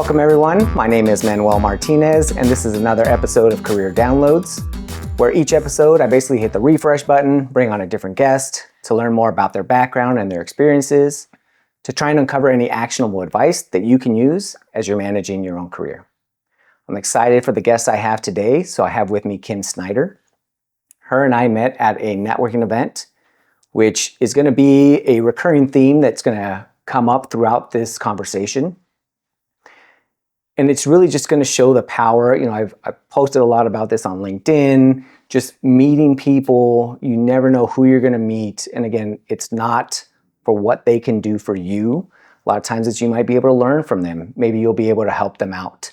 Welcome everyone, my name is Manuel Martinez and this is another episode of Career Downloads, where each episode I basically hit the refresh button, bring on a different guest to learn more about their background and their experiences, to try and uncover any actionable advice that you can use as you're managing your own career. I'm excited for the guest I have today, so I have with me Kim Snyder. Her and I met at a networking event, which is going to be a recurring theme that's going to come up throughout this conversation. And it's really just going to show the power. I've posted a lot about this on LinkedIn, just meeting people. You never know who you're going to meet. And again, it's not for what they can do for you. A lot of times it's you might be able to learn from them. Maybe you'll be able to help them out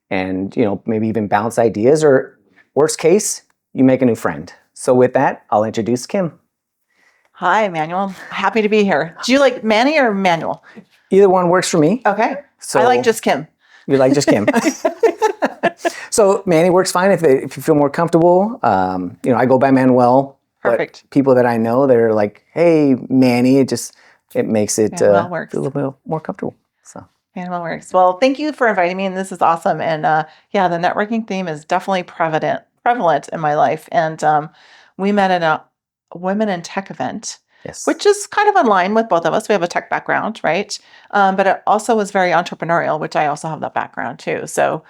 and, maybe even bounce ideas, or worst case, you make a new friend. So with that, I'll introduce Kim. Hi, Manuel. Happy to be here. Do you like Manny or Manuel? Either one works for me. Okay. So I like just Kim. You like just Kim. So Manny works fine if you feel more comfortable. I go by Manuel. Perfect. But people that I know, they're like, hey, Manny. It makes it feel a little bit more comfortable. So Manuel works. Well, thank you for inviting me, and this is awesome. And the networking theme is definitely prevalent in my life. And we met at a Women in Tech event. Yes. Which is kind of in line with both of us. We have a tech background, right? But it also was very entrepreneurial, which I also have that background too. So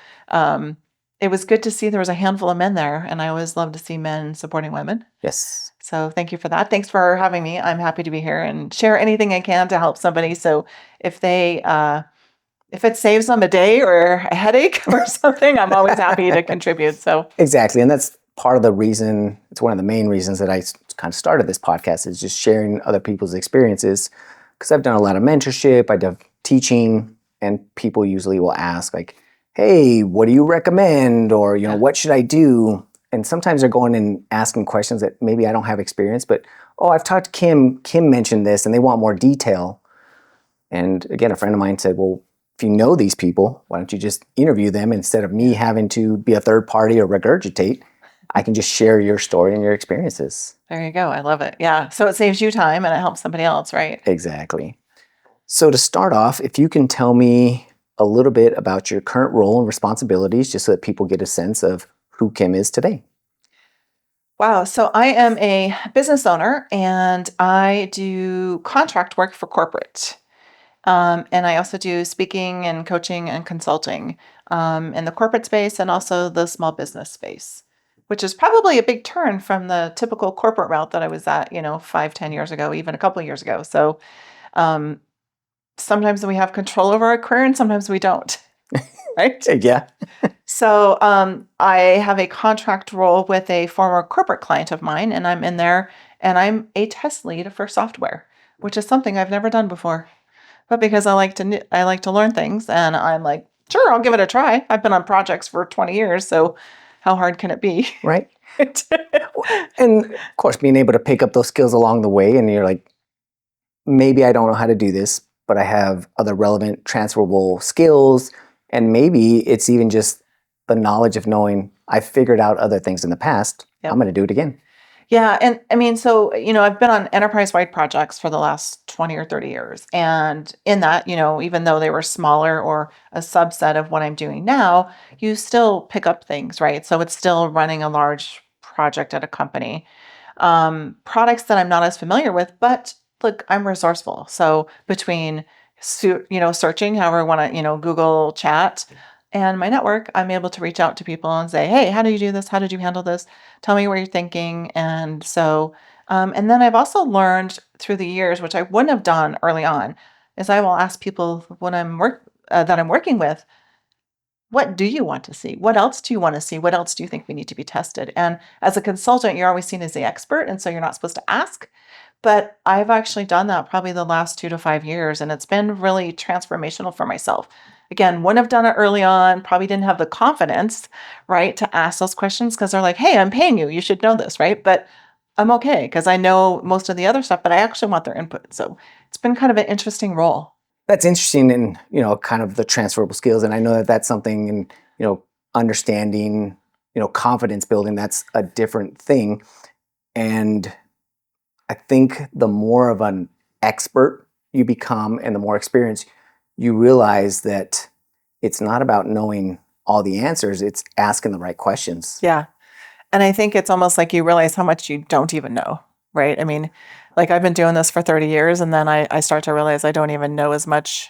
it was good to see there was a handful of men there, and I always love to see men supporting women. Yes. So thank you for that. Thanks for having me. I'm happy to be here and share anything I can to help somebody. So if it saves them a day or a headache or something, I'm always happy to contribute. So exactly, and that's part of the reason. It's one of the main reasons that I kind of started this podcast, is just sharing other people's experiences, because I've done a lot of mentorship, I do teaching, and people usually will ask like, hey, what do you recommend? Or, what should I do? And sometimes they're going and asking questions that maybe I don't have experience, but, I've talked to Kim mentioned this, and they want more detail. And again, a friend of mine said, well, if you know these people, why don't you just interview them instead of me having to be a third party or regurgitate? I can just share your story and your experiences. There you go. I love it. Yeah. So it saves you time and it helps somebody else, right? Exactly. So to start off, if you can tell me a little bit about your current role and responsibilities, just so that people get a sense of who Kim is today. Wow. So I am a business owner and I do contract work for corporate. And I also do speaking and coaching and consulting in the corporate space and also the small business space, which is probably a big turn from the typical corporate route that I was at, 5-10 years ago, even a couple of years ago. So sometimes we have control over our career and sometimes we don't, right? Yeah. So I have a contract role with a former corporate client of mine, and I'm in there and I'm a test lead for software, which is something I've never done before. But because I like to learn things, and I'm like, sure, I'll give it a try. I've been on projects for 20 years, so how hard can it be? Right. And of course, being able to pick up those skills along the way, and you're like, maybe I don't know how to do this, but I have other relevant transferable skills. And maybe it's even just the knowledge of knowing I've figured out other things in the past. Yep. I'm going to do it again. Yeah. And I mean, so, I've been on enterprise-wide projects for the last 20 or 30 years. And in that, even though they were smaller or a subset of what I'm doing now, you still pick up things, right? So it's still running a large project at a company. Products that I'm not as familiar with, but look, I'm resourceful. So between, searching however I want to, Google chat, and my network, I'm able to reach out to people and say, hey, how do you do this? How did you handle this? Tell me what you're thinking. And so, and then I've also learned through the years, which I wouldn't have done early on, is I will ask people when that I'm working with, what do you want to see? What else do you want to see? What else do you think we need to be tested? And as a consultant, you're always seen as the expert, and so you're not supposed to ask. But I've actually done that probably the last 2 to 5 years, and it's been really transformational for myself. Again, wouldn't have done it early on, probably didn't have the confidence, right, to ask those questions because they're like, hey, I'm paying you. You should know this, right? But I'm okay because I know most of the other stuff, but I actually want their input. So it's been kind of an interesting role. That's interesting in, kind of the transferable skills. And I know that that's something in, understanding, confidence building, that's a different thing. And I think the more of an expert you become and the more experience, you realize that it's not about knowing all the answers, it's asking the right questions. Yeah. And I think it's almost like you realize how much you don't even know, right? I mean, like I've been doing this for 30 years and then I start to realize I don't even know as much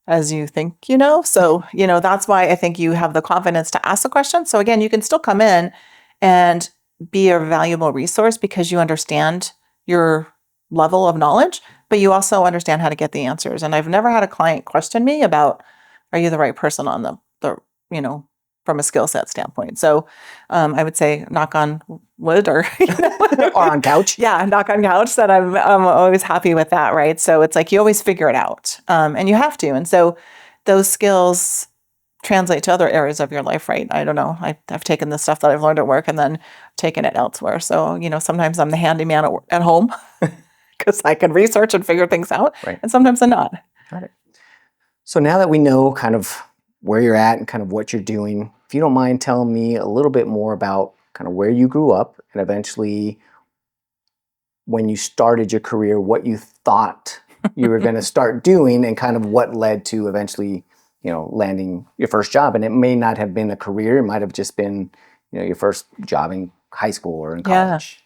as you think you know. So, that's why I think you have the confidence to ask the question. So again, you can still come in and be a valuable resource because you understand your level of knowledge, but you also understand how to get the answers. And I've never had a client question me about, are you the right person on the you know, from a skill set standpoint. So I would say knock on wood or, Or on couch. yeah, knock on couch that I'm always happy with that, right? So it's like you always figure it out and you have to. And so those skills translate to other areas of your life, right? I don't know. I've taken the stuff that I've learned at work and then taken it elsewhere. So, sometimes I'm the handyman at home because I can research and figure things out. Right. And sometimes I'm not. Got it. So now that we know kind of where you're at and kind of what you're doing, if you don't mind telling me a little bit more about kind of where you grew up and eventually when you started your career, what you thought you were going to start doing and kind of what led to eventually, landing your first job. And it may not have been a career. It might have just been, your first job in high school or in college.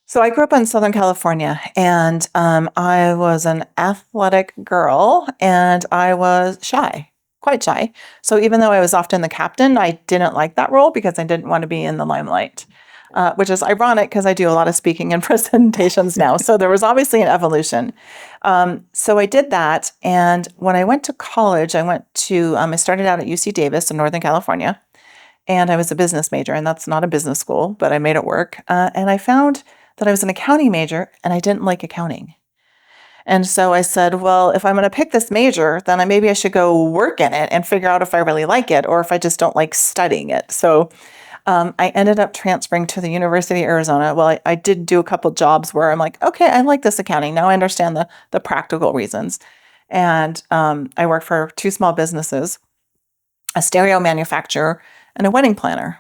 So I grew up in Southern California and I was an athletic girl and I was shy, quite shy. So even though I was often the captain, I didn't like that role because I didn't want to be in the limelight, which is ironic because I do a lot of speaking and presentations now. So there was obviously an evolution. So I did that. And when I went to college, I started out at UC Davis in Northern California. And I was a business major, and that's not a business school, but I made it work. And I found that I was an accounting major and I didn't like accounting. And so I said, well, if I'm going to pick this major, then maybe I should go work in it and figure out if I really like it or if I just don't like studying it. So I ended up transferring to the University of Arizona. Well, I did do a couple jobs where I'm like, okay, I like this accounting. Now I understand the practical reasons. And I worked for 2 small businesses, a stereo manufacturer and a wedding planner.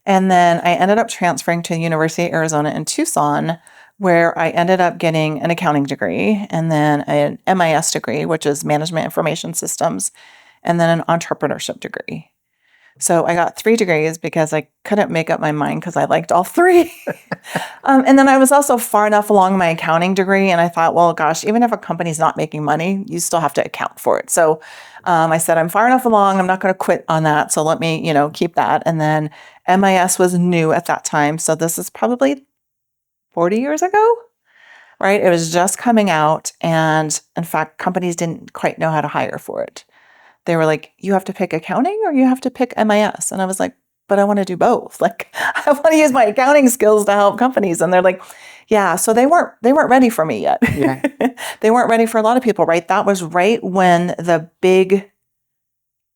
And then I ended up transferring to the University of Arizona in Tucson, where I ended up getting an accounting degree and then an MIS degree, which is Management Information Systems, and then an entrepreneurship degree. So I got 3 degrees because I couldn't make up my mind because I liked all 3. And then I was also far enough along my accounting degree. And I thought, well, gosh, even if a company's not making money, you still have to account for it. So I said, I'm far enough along. I'm not going to quit on that. So let me, keep that. And then MIS was new at that time. So this is probably 40 years ago, right? It was just coming out. And in fact, companies didn't quite know how to hire for it. They were like, you have to pick accounting or you have to pick MIS. And I was like, but I want to do both. Like, I want to use my accounting skills to help companies. And they're like, yeah. So they weren't ready for me yet. Yeah. They weren't ready for a lot of people, right? That was right when the big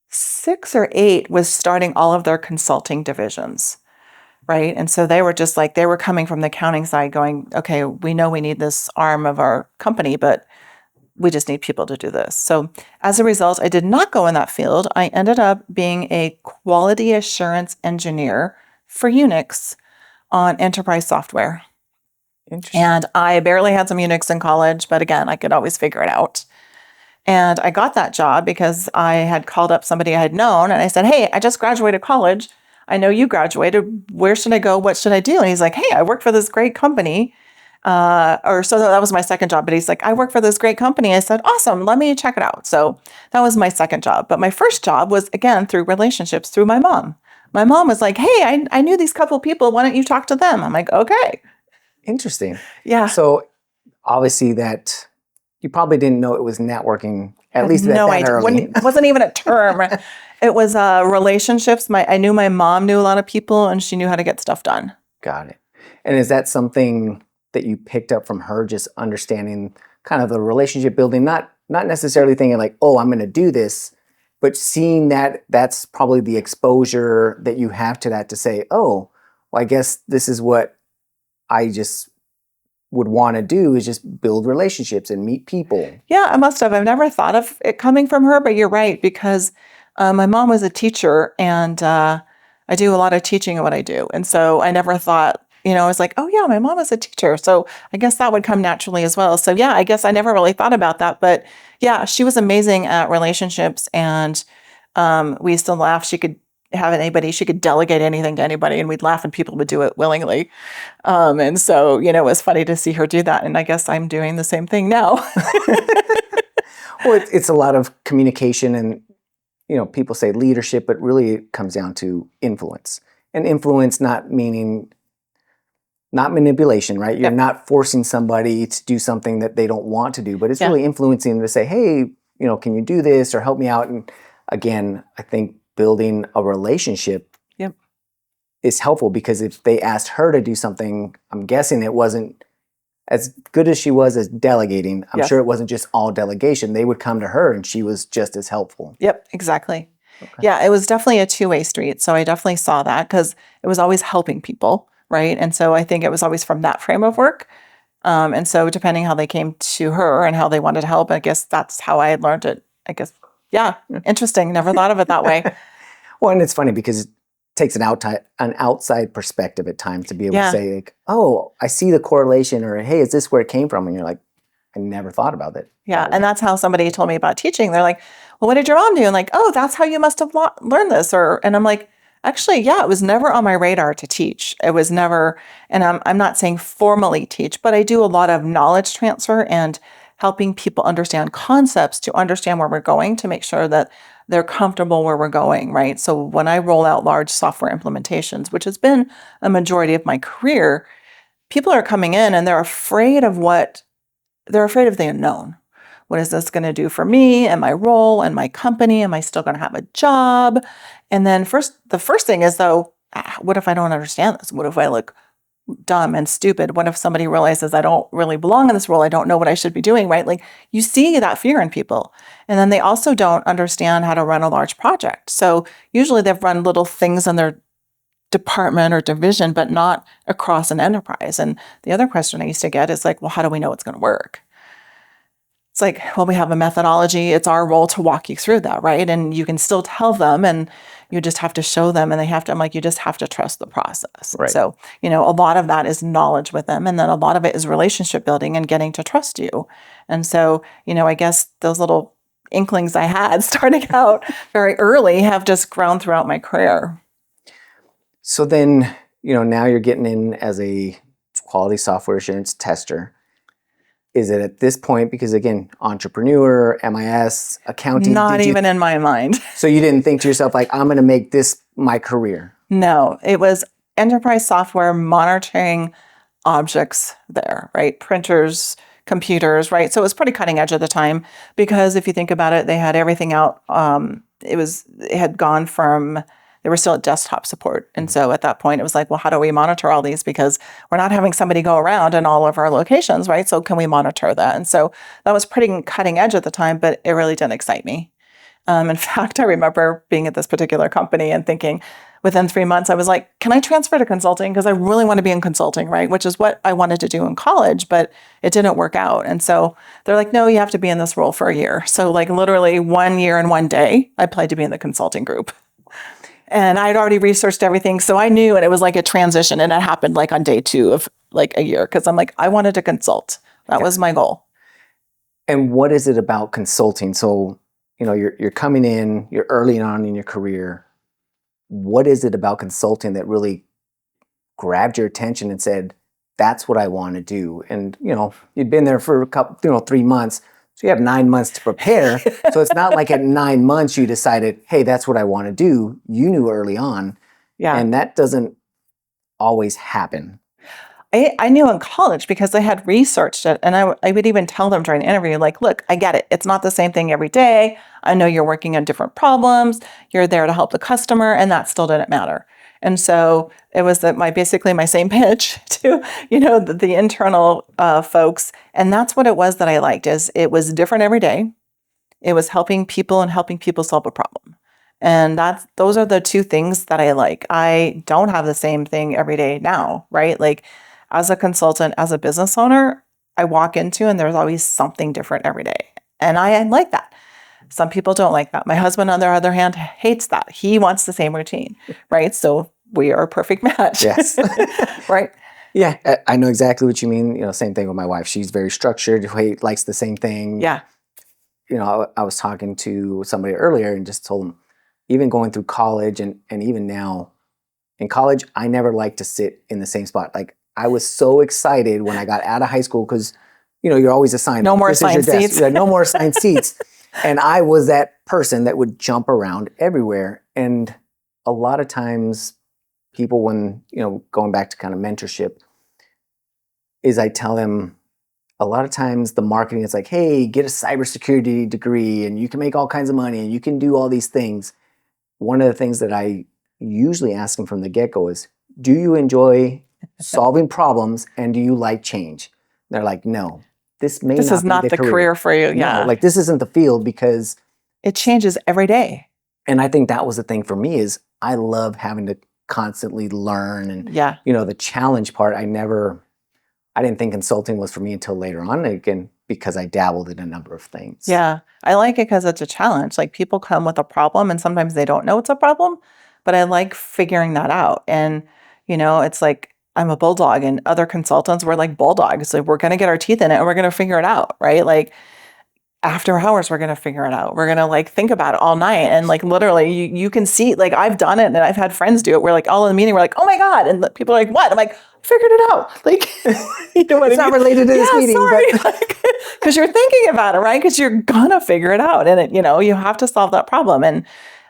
6 or 8 was starting all of their consulting divisions, right? And so they were just like, they were coming from the accounting side going, okay, we know we need this arm of our company, but we just need people to do this. So as a result, I did not go in that field. I ended up being a quality assurance engineer for Unix on enterprise software. Interesting. And I barely had some Unix in college, but again, I could always figure it out. And I got that job because I had called up somebody I had known and I said, hey, I just graduated college. I know you graduated. Where should I go? What should I do? And he's like, hey, I work for this great company. So that was my second job. But he's like, I work for this great company. I said, awesome, let me check it out. So that was my second job. But my first job was, again, through relationships, through my mom. My mom was like, hey, I knew these couple people. Why don't you talk to them? I'm like, okay. Interesting. Yeah. So obviously that you probably didn't know it was networking, at least that early. It wasn't even a term. It was relationships. I knew my mom knew a lot of people and she knew how to get stuff done. Got it. And is that something that you picked up from her, just understanding kind of the relationship building, not necessarily thinking like, oh, I'm going to do this, but seeing that that's probably the exposure that you have to that to say, oh, well, I guess this is what I just would want to do is just build relationships and meet people. Yeah, I must have. I've never thought of it coming from her, but you're right, because my mom was a teacher and I do a lot of teaching in what I do. And so I never thought I was like, oh yeah, my mom was a teacher. So I guess that would come naturally as well. So yeah, I guess I never really thought about that. But yeah, she was amazing at relationships. And we used to laugh. She could she could delegate anything to anybody and we'd laugh and people would do it willingly. And so, it was funny to see her do that. And I guess I'm doing the same thing now. Well, it's a lot of communication and, people say leadership, but really it comes down to influence. And influence not meaning, not manipulation, right? You're not forcing somebody to do something that they don't want to do, but it's really influencing them to say, hey, can you do this or help me out? And again, I think building a relationship is helpful because if they asked her to do something, I'm guessing it wasn't as good as she was as delegating. I'm sure it wasn't just all delegation. They would come to her and she was just as helpful. Yep, exactly. Okay. Yeah, it was definitely a two-way street. So I definitely saw that because it was always helping people, right? And so I think it was always from that frame of work. And so depending how they came to her and how they wanted help, I guess that's how I had learned it. I guess, interesting. Never thought of it that way. Well, and it's funny because it takes an outside perspective at times to be able to say, like, oh, I see the correlation, or hey, is this where it came from? And you're like, I never thought about it. Yeah, and that's how somebody told me about teaching. They're like, well, what did your mom do? And like, oh, that's how you must have learned this. And I'm like, actually, it was never on my radar to teach. It was never, and I'm not saying formally teach, but I do a lot of knowledge transfer and helping people understand concepts to understand where we're going to make sure that they're comfortable where we're going, right? So when I roll out large software implementations, which has been a majority of my career, people are coming in and they're afraid of the unknown. What is this going to do for me and my role and my company? Am I still going to have a job? And then the first thing is though, what if I don't understand this? What if I look dumb and stupid? What if somebody realizes I don't really belong in this role? I don't know what I should be doing, right? Like you see that fear in people. And then they also don't understand how to run a large project. So usually they've run little things in their department or division, but not across an enterprise. And the other question I used to get is like, well, how do we know it's going to work? It's like, well, we have a methodology. It's our role to walk you through that, right? And you can still tell them and you just have to show them and I'm like, you just have to trust the process. Right. So, a lot of that is knowledge with them. And then a lot of it is relationship building and getting to trust you. And so, I guess those little inklings I had starting out very early have just grown throughout my career. So then, now you're getting in as a quality software assurance tester. Is it at this point, because again, entrepreneur, MIS, accounting? Not even in my mind. So you didn't think to yourself, like, I'm going to make this my career? No, it was enterprise software monitoring objects there, right? Printers, computers, right? So it was pretty cutting edge at the time because if you think about it, they had everything out. They were still at desktop support. And so at that point, it was like, well, how do we monitor all these? Because we're not having somebody go around in all of our locations, right? So can we monitor that? And so that was pretty cutting edge at the time, but it really didn't excite me. In fact, I remember being at this particular company and thinking within 3 months, I was like, can I transfer to consulting? Because I really want to be in consulting, right? Which is what I wanted to do in college, but it didn't work out. And so they're like, no, you have to be in this role for a year. So like literally 1 year and 1 day, I applied to be in the consulting group. And I'd already researched everything. So I knew, and it was like a transition, and it happened like on day 2 of like a year. Cause I'm like, I wanted to consult. That was my goal. And what is it about consulting? So, you're coming in, you're early on in your career. What is it about consulting that really grabbed your attention and said, that's what I want to do? And, you'd been there for a couple, 3 months. So you have 9 months to prepare. So it's not like at 9 months you decided, hey, that's what I want to do. You knew early on. Yeah. And that doesn't always happen. I knew in college because I had researched it. And I would even tell them during the interview, like, look, I get it. It's not the same thing every day. I know you're working on different problems. You're there to help the customer. And that still didn't matter. And so it was basically my same pitch to, the internal folks. And that's what it was that I liked is it was different every day. It was helping people and helping people solve a problem. And those are the two things that I like. I don't have the same thing every day now, right? Like as a consultant, as a business owner, I walk into and there's always something different every day. And I like that. Some people don't like that. My husband, on the other hand, hates that. He wants the same routine, right? So we are a perfect match. Yes. Right. Yeah, I know exactly what you mean. Same thing with my wife. She's very structured, likes the same thing. Yeah. I was talking to somebody earlier and just told them, even going through college and even now in college, I never liked to sit in the same spot. Like I was so excited when I got out of high school because, you're always assigned. No more This is your assigned desk. seats. You're like, no more assigned seats. And I was that person that would jump around everywhere. And a lot of times people, when, going back to kind of mentorship, is I tell them a lot of times the marketing is like, hey, get a cybersecurity degree and you can make all kinds of money and you can do all these things. One of the things that I usually ask them from the get-go is, do you enjoy solving problems and do you like change? They're like, no, this may This not is be not the the career. career for you. No, Yeah. like this isn't the field because It changes every day. and I think that was the thing for me is I love having to constantly learn and Yeah. the challenge part. I didn't think consulting was for me until later on, again, because I dabbled in a number of things. Yeah. I like it because it's a challenge. Like people come with a problem and sometimes they don't know it's a problem, but I like figuring that out. And, it's like I'm a bulldog and other consultants were like bulldogs. Like we're going to get our teeth in it and we're going to figure it out. Right. Like after hours, we're going to figure it out. We're going to like think about it all night. And like literally you can see, like I've done it and I've had friends do it. We're like all in the meeting, we're like, oh my God. And people are like, what? I'm like, I figured it out. Like, It's not related to this meeting, sorry. but Like, because you're thinking about it, right? Because you're gonna figure it out, and you have to solve that problem. And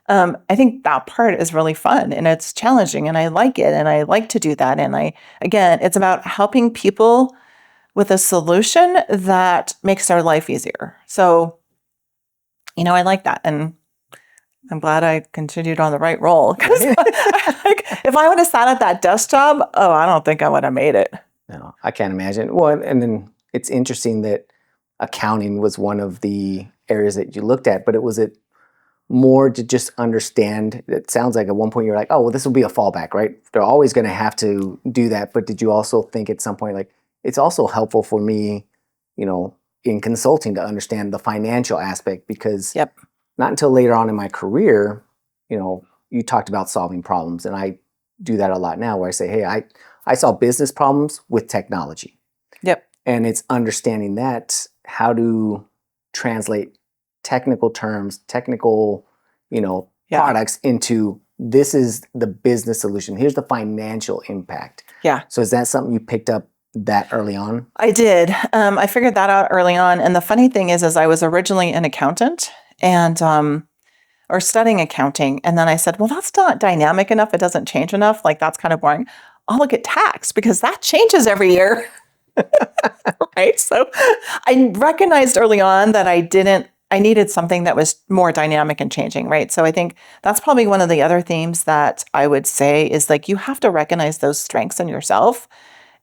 I think that part is really fun and it's challenging, and I like it, and I like to do that. And again, it's about helping people with a solution that makes their life easier. So, I like that, and I'm glad I continued on the right role because if I would have sat at that desk job, I don't think I would have made it. no, I can't imagine. Well, and then it's interesting that accounting was one of the areas that you looked at, but was it more to just understand? It sounds like at one point you're like, oh, well, this will be a fallback, right? They're always going to have to do that. But did you also think at some point, like, it's also helpful for me, in consulting to understand the financial aspect because Yep. not until later on in my career, you talked about solving problems. And I do that a lot now where I say, hey, I solve business problems with technology. Yep. And it's understanding that how to translate technical terms, technical, products into this is the business solution. Here's the financial impact. Yeah. So is that something you picked up that early on? I did. I figured that out early on. And the funny thing is I was originally an accountant and or studying accounting. And then I said, well, that's not dynamic enough. It doesn't change enough. Like that's kind of boring. I'll look at tax because that changes every year. Right. So I recognized early on that I needed something that was more dynamic and changing. Right. So I think that's probably one of the other themes that I would say is like, you have to recognize those strengths in yourself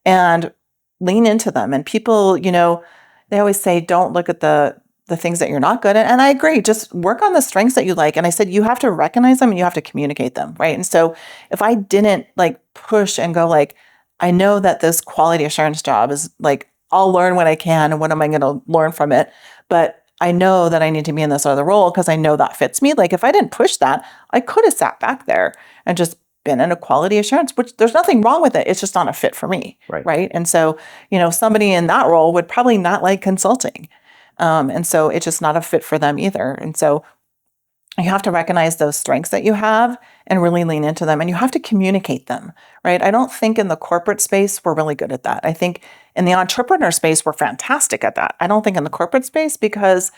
and lean into them. And people, they always say, don't look at the things that you're not good at. And I agree, just work on the strengths that you like. And I said, you have to recognize them and you have to communicate them. Right. And so if I didn't like push and go like, I know that this quality assurance job is like, I'll learn what I can and what am I going to learn from it. But I know that I need to be in this other role because I know that fits me. Like if I didn't push that, I could have sat back there and just been in a quality assurance, which there's nothing wrong with it. It's just not a fit for me. Right. And so, somebody in that role would probably not like consulting. And so it's just not a fit for them either. And so you have to recognize those strengths that you have and really lean into them. And you have to communicate them, right? I don't think in the corporate space, we're really good at that. I think in the entrepreneur space, we're fantastic at that. I don't think in the corporate space, because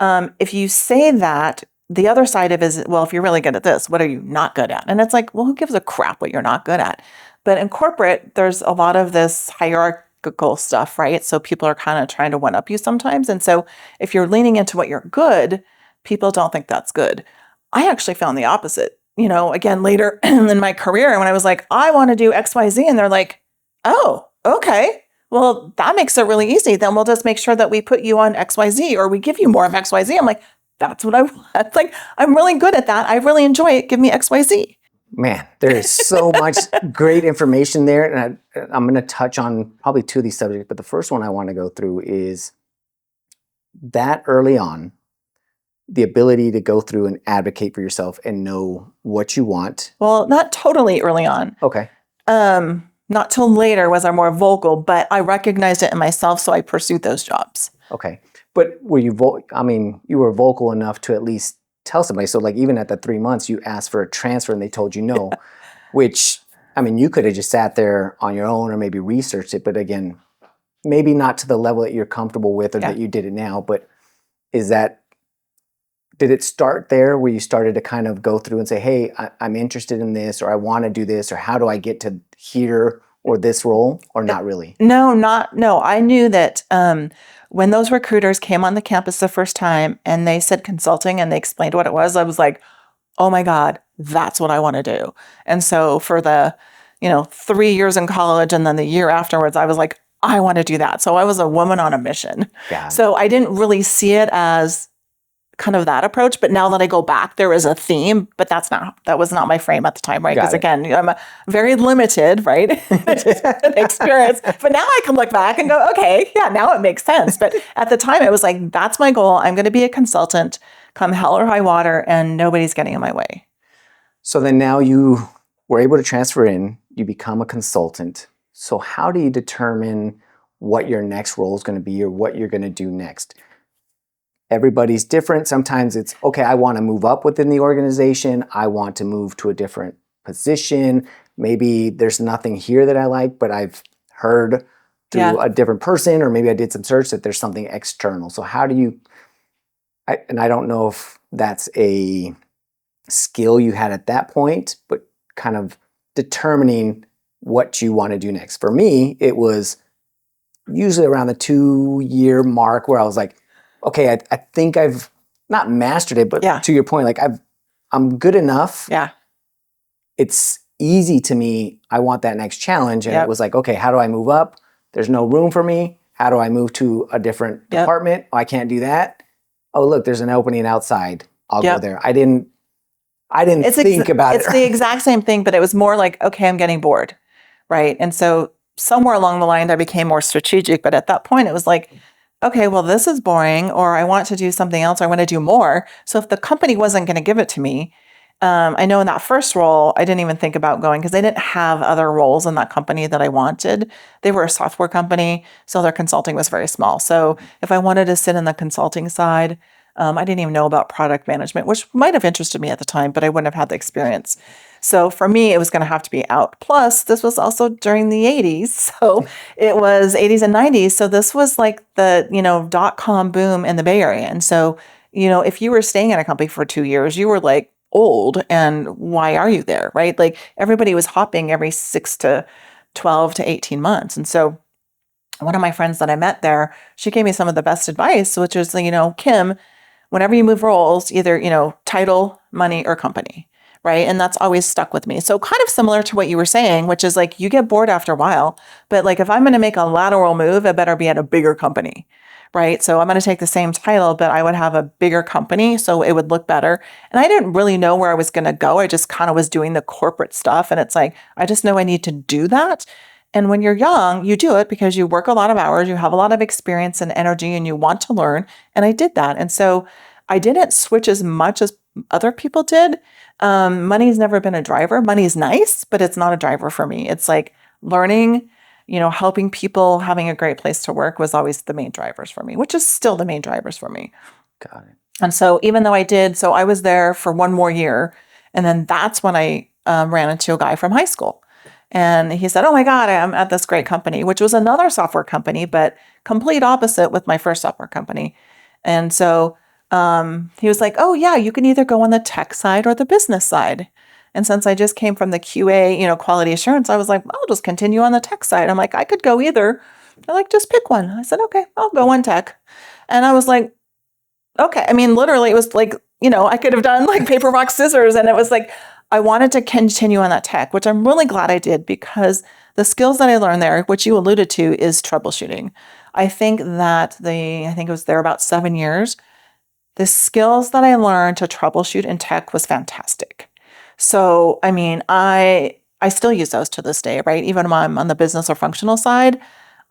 if you say that, the other side of it is, well, if you're really good at this, what are you not good at? And it's like, well, who gives a crap what you're not good at? But in corporate, there's a lot of this hierarchical stuff, right? So people are kind of trying to one up you sometimes. And so if you're leaning into what you're good, people don't think that's good. I actually found the opposite, again, later in my career, when I was like, I want to do X, Y, Z. And they're like, oh, okay. Well, that makes it really easy. Then we'll just make sure that we put you on X, Y, Z, or we give you more of X, Y, Z. I'm like, that's what I want. Like, I'm really good at that. I really enjoy it. Give me X, Y, Z. Man, there is so much great information there. And I'm going to touch on probably two of these subjects, but the first one I want to go through is that early on, the ability to go through and advocate for yourself and know what you want. Well, not totally early on. Okay. Not till later was I more vocal, but I recognized it in myself, so I pursued those jobs. Okay. But were you, you were vocal enough to at least tell somebody. So like even at the 3 months, you asked for a transfer and they told you no, which, you could have just sat there on your own or maybe researched it. But again, maybe not to the level that you're comfortable with or that you did it now. But did it start there where you started to kind of go through and say, hey, I'm interested in this, or I want to do this, or how do I get to here or this role, or not really? No. I knew that when those recruiters came on the campus the first time and they said consulting and they explained what it was, I was like, oh my God, that's what I want to do. And so for the, 3 years in college and then the year afterwards, I was like, I want to do that. So I was a woman on a mission. So I didn't really see it as kind of that approach. But now that I go back, there is a theme, but that was not my frame at the time, right? Because again, I'm very limited, right? experience. But now I can look back and go, okay, yeah, now it makes sense. But at the time it was like, that's my goal. I'm going to be a consultant, come hell or high water, and nobody's getting in my way. So then now you were able to transfer in, you become a consultant. So how do you determine what your next role is going to be or what you're going to do next? Everybody's different. Sometimes it's, okay, I want to move up within the organization. I want to move to a different position. Maybe there's nothing here that I like, but I've heard through a different person, or maybe I did some search that there's something external. So how do you, and I don't know if that's a skill you had at that point, but kind of determining what you want to do next. For me, it was usually around the 2-year mark where I was like, okay, I think I've not mastered it, but to your point, like I'm good enough. It's easy to me. I want that next challenge. And it was like, okay, how do I move up? There's no room for me. How do I move to a different department? Oh, I can't do that. Oh, look, there's an opening outside. I'll go there. I didn't think about it. It's the exact same thing, but it was more like, okay, I'm getting bored. Right. And so somewhere along the line, I became more strategic. But at that point, it was like, okay, well, this is boring, or I want to do something else, or I want to do more. So if the company wasn't going to give it to me, I know in that first role, I didn't even think about going because they didn't have other roles in that company that I wanted. They were a software company, so their consulting was very small. So if I wanted to sit in the consulting side, I didn't even know about product management, which might have interested me at the time, but I wouldn't have had the experience. So for me, it was going to have to be out. Plus, this was also during the 80s. So it was 80s and 90s. So this was like the, .com boom in the Bay Area. And so, if you were staying in a company for 2 years, you were like old. And why are you there? Right? Like everybody was hopping every 6 to 12 to 18 months. And so one of my friends that I met there, she gave me some of the best advice, which was, Kim, whenever you move roles, either, title, money, or company. Right. And that's always stuck with me. So kind of similar to what you were saying, which is like you get bored after a while. But like if I'm going to make a lateral move, it better be at a bigger company. Right. So I'm going to take the same title, but I would have a bigger company. So it would look better. And I didn't really know where I was going to go. I just kind of was doing the corporate stuff. And it's like, I just know I need to do that. And when you're young, you do it because you work a lot of hours, you have a lot of experience and energy, and you want to learn. And I did that. And so I didn't switch as much as other people did. Money's never been a driver. Money's nice, but it's not a driver for me. It's like learning, helping people, having a great place to work was always the main drivers for me, which is still the main drivers for me. Got it. And so even though I was there for 1 more year, and then that's when I ran into a guy from high school. And he said, oh my God, I'm at this great company, which was another software company, but complete opposite with my first software company. And so he was like, oh yeah, you can either go on the tech side or the business side. And since I just came from the QA, quality assurance, I was like, I'll just continue on the tech side. I'm like, I could go either. They're like, just pick one. I said, okay, I'll go on tech. And I was like, okay. I mean, literally it was like, I could have done like paper, rock, scissors. And it was like, I wanted to continue on that tech, which I'm really glad I did, because the skills that I learned there, which you alluded to, is troubleshooting. I think it was there about 7 years. The skills that I learned to troubleshoot in tech was fantastic. So, I mean, I still use those to this day, right? Even when I'm on the business or functional side,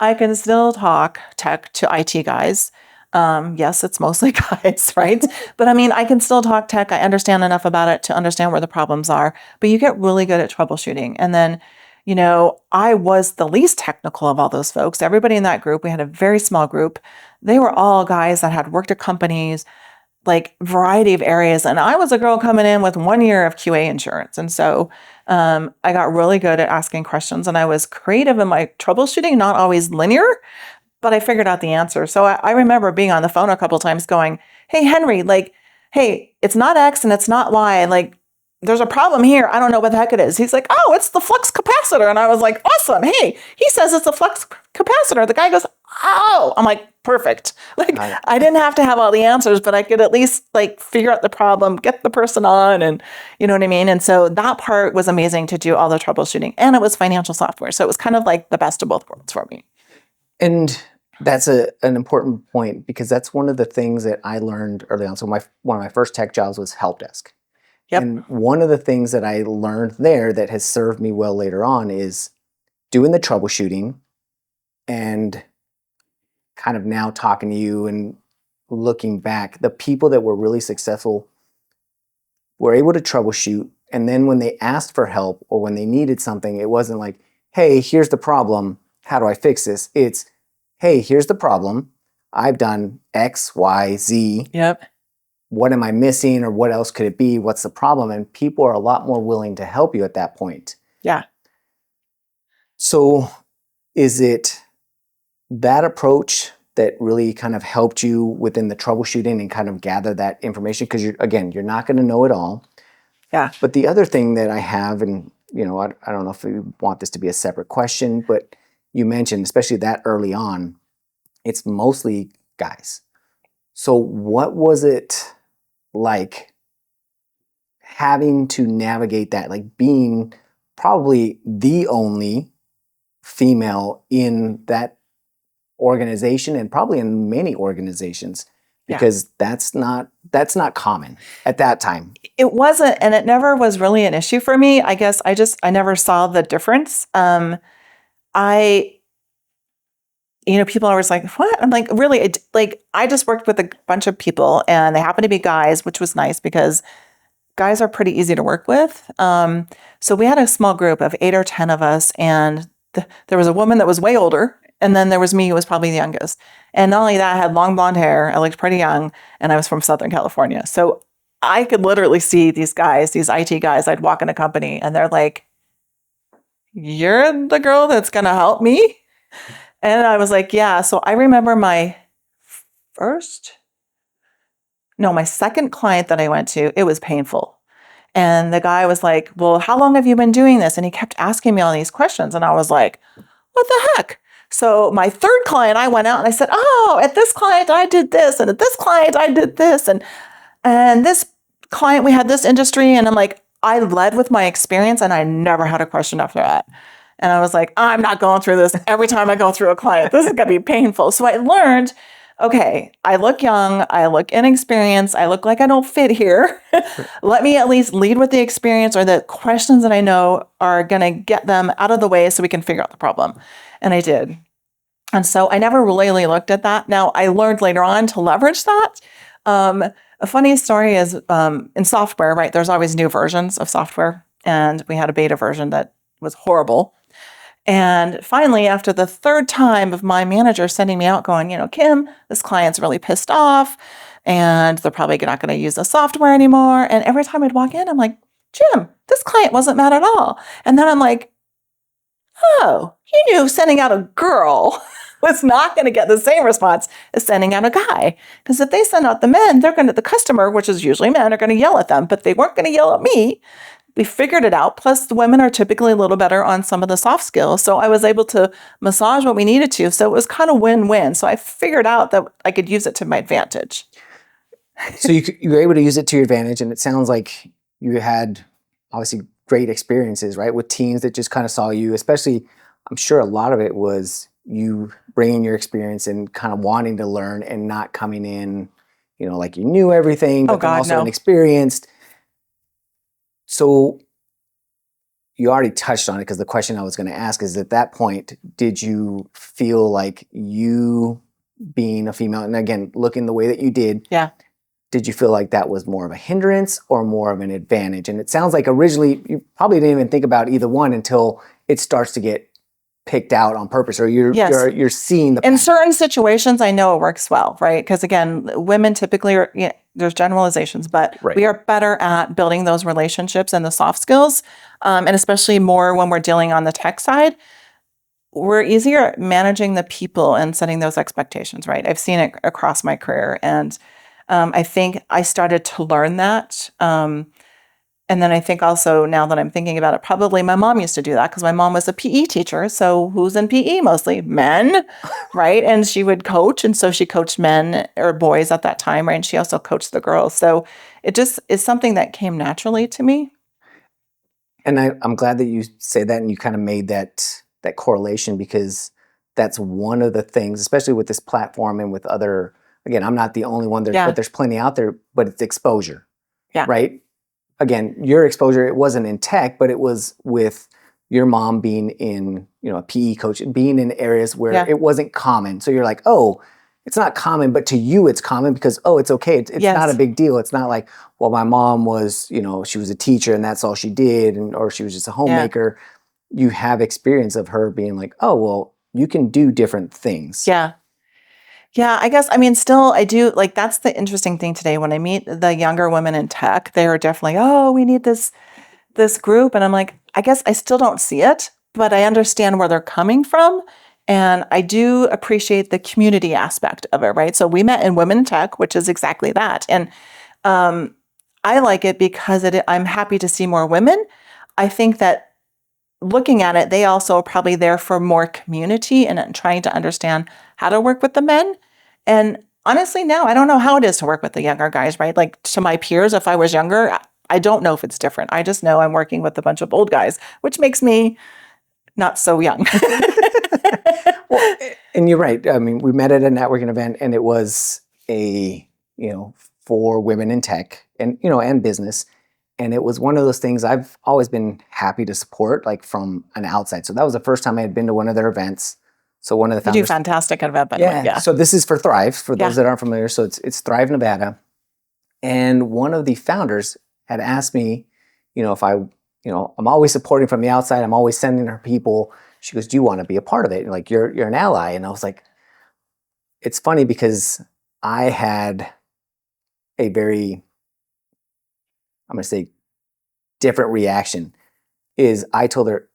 I can still talk tech to IT guys. Yes, it's mostly guys, right? But I mean, I can still talk tech. I understand enough about it to understand where the problems are, but you get really good at troubleshooting. And then, I was the least technical of all those folks. Everybody in that group, we had a very small group. They were all guys that had worked at companies, like variety of areas. And I was a girl coming in with 1 year of QA insurance. And so I got really good at asking questions, and I was creative in my troubleshooting, not always linear, but I figured out the answer. So I remember being on the phone a couple of times going, hey, Henry, like, hey, it's not X and it's not Y. Like, there's a problem here. I don't know what the heck it is. He's like, oh, it's the flux capacitor. And I was like, awesome. Hey, he says it's a flux capacitor. The guy goes, oh, I'm like, perfect. Like, I didn't have to have all the answers, but I could at least like figure out the problem, get the person on, and you know what I mean? And so that part was amazing to do all the troubleshooting, and it was financial software. So it was kind of like the best of both worlds for me. And that's an important point, because that's one of the things that I learned early on. So one of my first tech jobs was help desk. Yep. And one of the things that I learned there that has served me well later on is doing the troubleshooting, and kind of now talking to you and looking back, the people that were really successful were able to troubleshoot. And then when they asked for help or when they needed something, it wasn't like, hey, here's the problem. How do I fix this? It's, hey, here's the problem. I've done X, Y, Z. Yep. What am I missing, or what else could it be? What's the problem? And people are a lot more willing to help you at that point. Yeah. So is it that approach that really kind of helped you within the troubleshooting and kind of gather that information? Because you're not going to know it all. Yeah. But the other thing that I have, and I don't know if we want this to be a separate question, but you mentioned, especially that early on, it's mostly guys. So what was it like having to navigate that, like being probably the only female in that organization, and probably in many organizations, because that's not common at that time. It wasn't, and it never was really an issue for me. I guess I never saw the difference. People are always like, what? I'm like, really? I just worked with a bunch of people, and they happen to be guys, which was nice because guys are pretty easy to work with. So we had a small group of 8 or 10 of us, and there was a woman that was way older, and then there was me, who was probably the youngest. And not only that, I had long blonde hair, I looked pretty young, and I was from Southern California. So I could literally see these guys, these IT guys, I'd walk in a company, and they're like, you're the girl that's going to help me? And I was like, yeah. So I remember my second client that I went to, it was painful. And the guy was like, well, how long have you been doing this? And he kept asking me all these questions. And I was like, what the heck? So my third client, I went out and I said, oh, at this client, I did this. And at this client, I did this. And this client, we had this industry. And I'm like, I led with my experience, and I never had a question after that. And I was like, I'm not going through this every time I go through a client. This is going to be painful. So I learned, okay, I look young, I look inexperienced, I look like I don't fit here. Let me at least lead with the experience, or the questions that I know are going to get them out of the way so we can figure out the problem. And I did. And so I never really looked at that. Now, I learned later on to leverage that. A funny story is in software, right? There's always new versions of software. And we had a beta version that was horrible. And finally, after the third time of my manager sending me out going, Kim, this client's really pissed off, and they're probably not going to use the software anymore. And every time I'd walk in, I'm like, Jim, this client wasn't mad at all. And then I'm like, oh, you knew sending out a girl was not going to get the same response as sending out a guy. Because if they send out the men, the customer, which is usually men, are going to yell at them, but they weren't going to yell at me. We figured it out. Plus, the women are typically a little better on some of the soft skills. So I was able to massage what we needed to. So it was kind of win-win. So I figured out that I could use it to my advantage. So you were able to use it to your advantage. And it sounds like you had obviously great experiences, right? With teams that just kind of saw you, especially, I'm sure a lot of it was you bringing your experience and kind of wanting to learn and not coming in, like you knew everything, but then also inexperienced. So you already touched on it, because the question I was going to ask is, at that point, did you feel like you being a female, and again, looking the way that you did, did you feel like that was more of a hindrance or more of an advantage? And it sounds like originally you probably didn't even think about either one until it starts to get picked out on purpose, or Yes. you're seeing the In pattern. certain situations, I know it works well, right? Because again, women typically are, there's generalizations, but Right. we are better at building those relationships and the soft skills. And especially more when we're dealing on the tech side, we're easier at managing the people and setting those expectations, right? I've seen it across my career. And I think I started to learn that. And then I think also, now that I'm thinking about it, probably my mom used to do that because my mom was a PE teacher. So who's in PE? Mostly men, right? And she would coach. And so she coached men or boys at that time, right? And she also coached the girls. So it just is something that came naturally to me. And I'm glad that you say that and you kind of made that correlation, because that's one of the things, especially with this platform and with other, again, I'm not the only one there, but there's plenty out there, but it's exposure, right? Again, your exposure, it wasn't in tech, but it was with your mom being in, a PE coach, being in areas where it wasn't common. So you're like, oh, it's not common, but to you it's common because, oh, it's okay. It's not a big deal. It's not like, well, my mom was, she was a teacher and that's all she did, or she was just a homemaker. You have experience of her being like, oh, well, you can do different things. Yeah. Yeah, I guess, still, I do, like, that's the interesting thing today. When I meet the younger women in tech, they are definitely, oh, we need this group. And I'm like, I guess I still don't see it, but I understand where they're coming from. And I do appreciate the community aspect of it, right? So we met in Women in Tech, which is exactly that. And I like it because I'm happy to see more women. I think that looking at it, they also are probably there for more community and trying to understand how to work with the men. And honestly, now I don't know how it is to work with the younger guys, right? Like, to my peers, if I was younger, I don't know if it's different. I just know I'm working with a bunch of old guys, which makes me not so young. Well, and you're right. We met at a networking event, and it was for women in tech and, and business. And it was one of those things I've always been happy to support, like from an outside. So that was the first time I had been to one of their events. So one of the founders, you do fantastic at event, by the way. Yeah. So this is for Thrive, for those that aren't familiar. So it's Thrive Nevada. And one of the founders had asked me, if I'm always supporting from the outside. I'm always sending her people. She goes, do you want to be a part of it? Like, you're an ally. And I was like, it's funny because I had a very, I'm going to say, different reaction. Is I told her,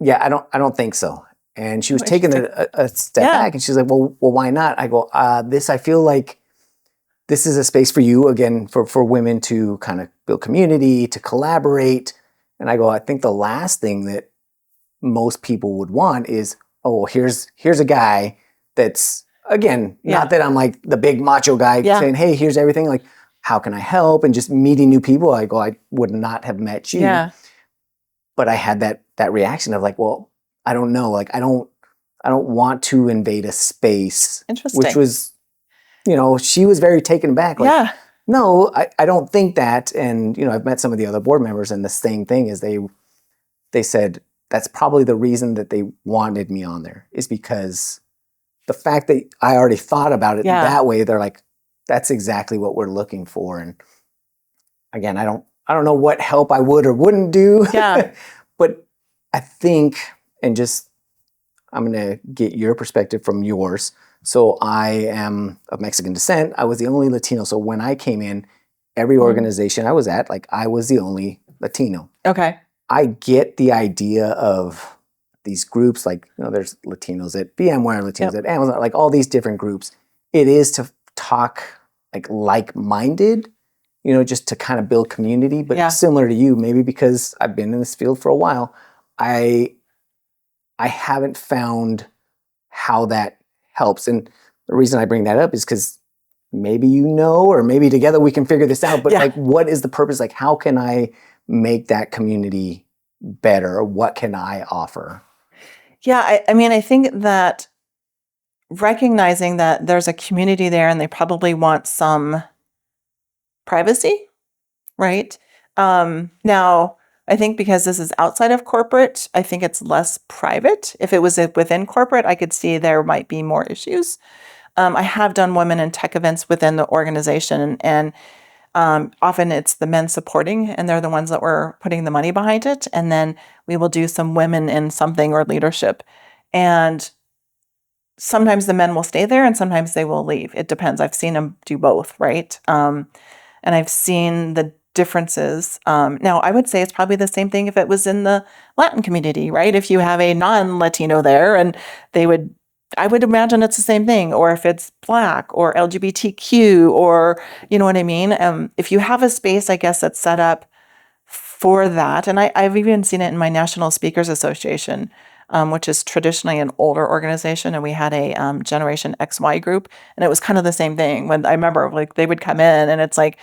I don't think so. And she was taking a step back, and she's like, well, why not? I go, I feel like this is a space for you, again, for women to kind of build community, to collaborate. And I go, I think the last thing that most people would want is, oh, here's a guy that's, again, not that I'm like the big macho guy saying, hey, here's everything. Like, how can I help? And just meeting new people. I go, I would not have met you. Yeah. But I had that reaction of like, well, I don't know. Like, I don't want to invade a space. Interesting. Which was, she was very taken aback. Like, no, I don't think that. And, I've met some of the other board members, and the same thing is they said that's probably the reason that they wanted me on there, is because the fact that I already thought about it that way, they're like, that's exactly what we're looking for. And again, I don't know what help I would or wouldn't do. Yeah. But I think, and just, I'm going to get your perspective from yours. So I am of Mexican descent. I was the only Latino. So when I came in, every organization I was at, like, I was the only Latino. Okay. I get the idea of these groups, like, there's Latinos at VMware, Latinos at Amazon, like all these different groups. It is to talk like-minded, just to kind of build community. But similar to you, maybe because I've been in this field for a while, I haven't found how that helps. And the reason I bring that up is because maybe or maybe together we can figure this out. But like, what is the purpose? Like, how can I make that community better? Or what can I offer? Yeah, I think that recognizing that there's a community there and they probably want some privacy, right? Now, I think because this is outside of corporate, I think it's less private. If it was within corporate, I could see there might be more issues. I have done women in tech events within the organization, and Often it's the men supporting, and they're the ones that were putting the money behind it. And then we will do some women in something or leadership. And sometimes the men will stay there and sometimes they will leave. It depends. I've seen them do both, right? And I've seen the differences. Now, I would say it's probably the same thing if it was in the Latin community, right? If you have a non-Latino there, and I would imagine it's the same thing. Or if it's Black or LGBTQ, or you know what I mean? If you have a space, I guess, that's set up for that, and I've even seen it in my National Speakers Association, which is traditionally an older organization, and we had a Generation XY group, and it was kind of the same thing. When I remember, like, they would come in, and it's like,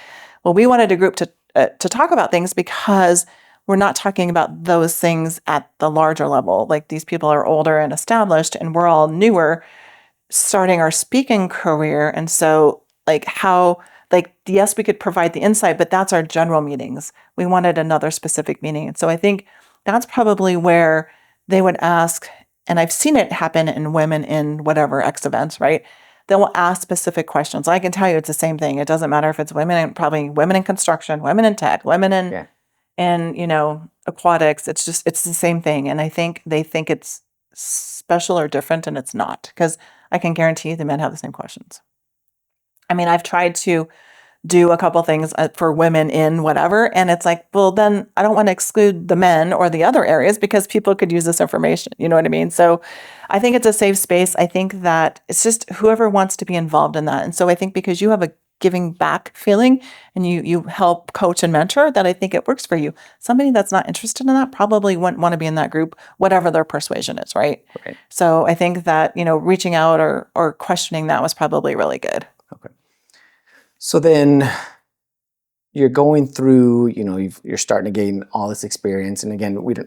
well, we wanted a group to talk about things because we're not talking about those things at the larger level. Like, these people are older and established, and we're all newer, starting our speaking career, and so yes, we could provide the insight, but that's our general meetings. We wanted another specific meeting, and so I think that's probably where they would ask, and I've seen it happen in women in whatever X events, right? They will ask specific questions. I can tell you it's the same thing. It doesn't matter if it's women, probably women in construction, women in tech, women in aquatics. It's the same thing. And I think they think it's special or different, and it's not, because I can guarantee the men have the same questions. I mean, I've tried to do a couple things for women in whatever, and it's like, well, then I don't want to exclude the men or the other areas because people could use this information. You know what I mean? So I think it's a safe space. I think that it's just whoever wants to be involved in that. And so I think because you have a giving back feeling and you help coach and mentor, that I think it works for you. Somebody that's not interested in that probably wouldn't want to be in that group, whatever their persuasion is, right? Right. So I think that, reaching out or questioning that was probably really good. Okay. So then you're going through, you're starting to gain all this experience. And again, we're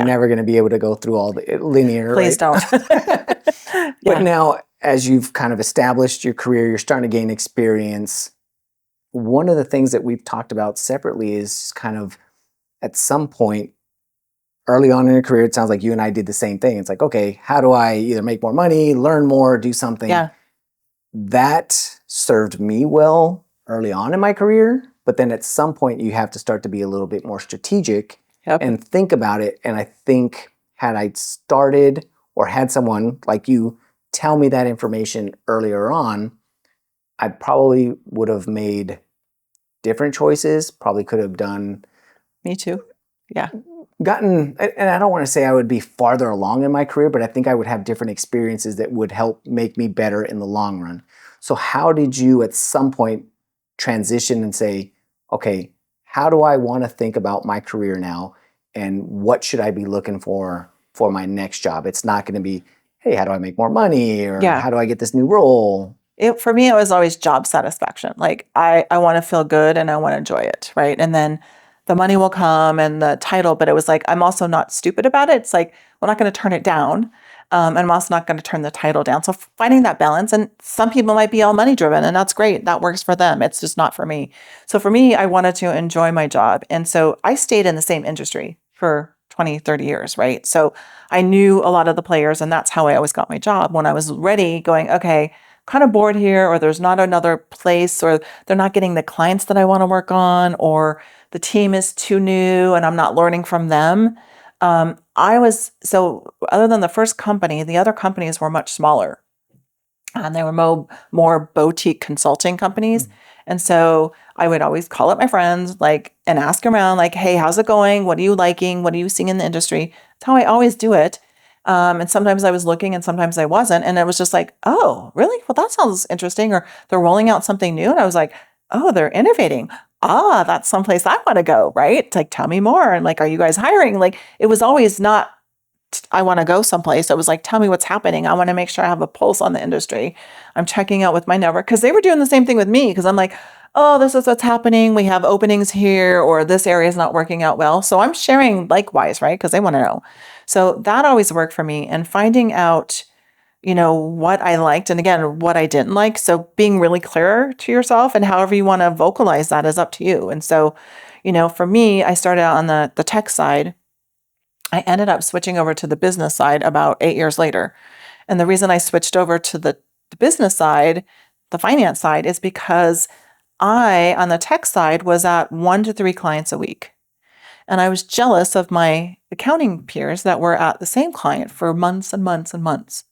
never going to be able to go through all the linear. Please don't. But now, as you've kind of established your career, you're starting to gain experience. One of the things that we've talked about separately is kind of at some point early on in your career, it sounds like you and I did the same thing. It's like, okay, how do I either make more money, learn more, do something? Yeah. That served me well early on in my career, but then at some point you have to start to be a little bit more strategic and think about it. And I think had I started or had someone like you tell me that information earlier on, I probably would have made different choices, probably could have done... Me too. Yeah. And I don't want to say I would be farther along in my career, but I think I would have different experiences that would help make me better in the long run. So how did you at some point transition and say, okay, how do I want to think about my career now? And what should I be looking for my next job? It's not going to be, hey, how do I make more money? Or how do I get this new role? For me, it was always job satisfaction. Like, I want to feel good and I want to enjoy it, right? And then the money will come and the title, but it was like, I'm also not stupid about it. It's like, we're not going to turn it down. And I'm also not going to turn the title down. So finding that balance, and some people might be all money driven, and that's great. That works for them. It's just not for me. So for me, I wanted to enjoy my job. And so I stayed in the same industry for 20, 30 years, right? So I knew a lot of the players, and that's how I always got my job. When I was ready, going, okay, kind of bored here, or there's not another place, or they're not getting the clients that I want to work on, or the team is too new and I'm not learning from them. Other than the first company, the other companies were much smaller, and they were more boutique consulting companies. Mm-hmm. And so I would always call up my friends, and ask around, hey, how's it going? What are you liking? What are you seeing in the industry? That's how I always do it. And sometimes I was looking and sometimes I wasn't. And it was just like, oh, really? Well, that sounds interesting. Or they're rolling out something new. And I was like, oh, they're innovating. That's someplace I want to go, right? It's like, tell me more. And are you guys hiring? It was always not, I want to go someplace. It was like, tell me what's happening. I want to make sure I have a pulse on the industry. I'm checking out with my network, because they were doing the same thing with me. Because I'm like, oh, this is what's happening. We have openings here, or this area is not working out well. So I'm sharing likewise, right? Because they want to know. So that always worked for me. And finding out, what I liked, and again, what I didn't like. So being really clear to yourself, and however you want to vocalize that is up to you. And so, for me, I started out on the tech side. I ended up switching over to the business side about 8 years later. And the reason I switched over to the business side, the finance side, is because I, on the tech side, was at 1 to 3 clients a week. And I was jealous of my accounting peers that were at the same client for months and months and months.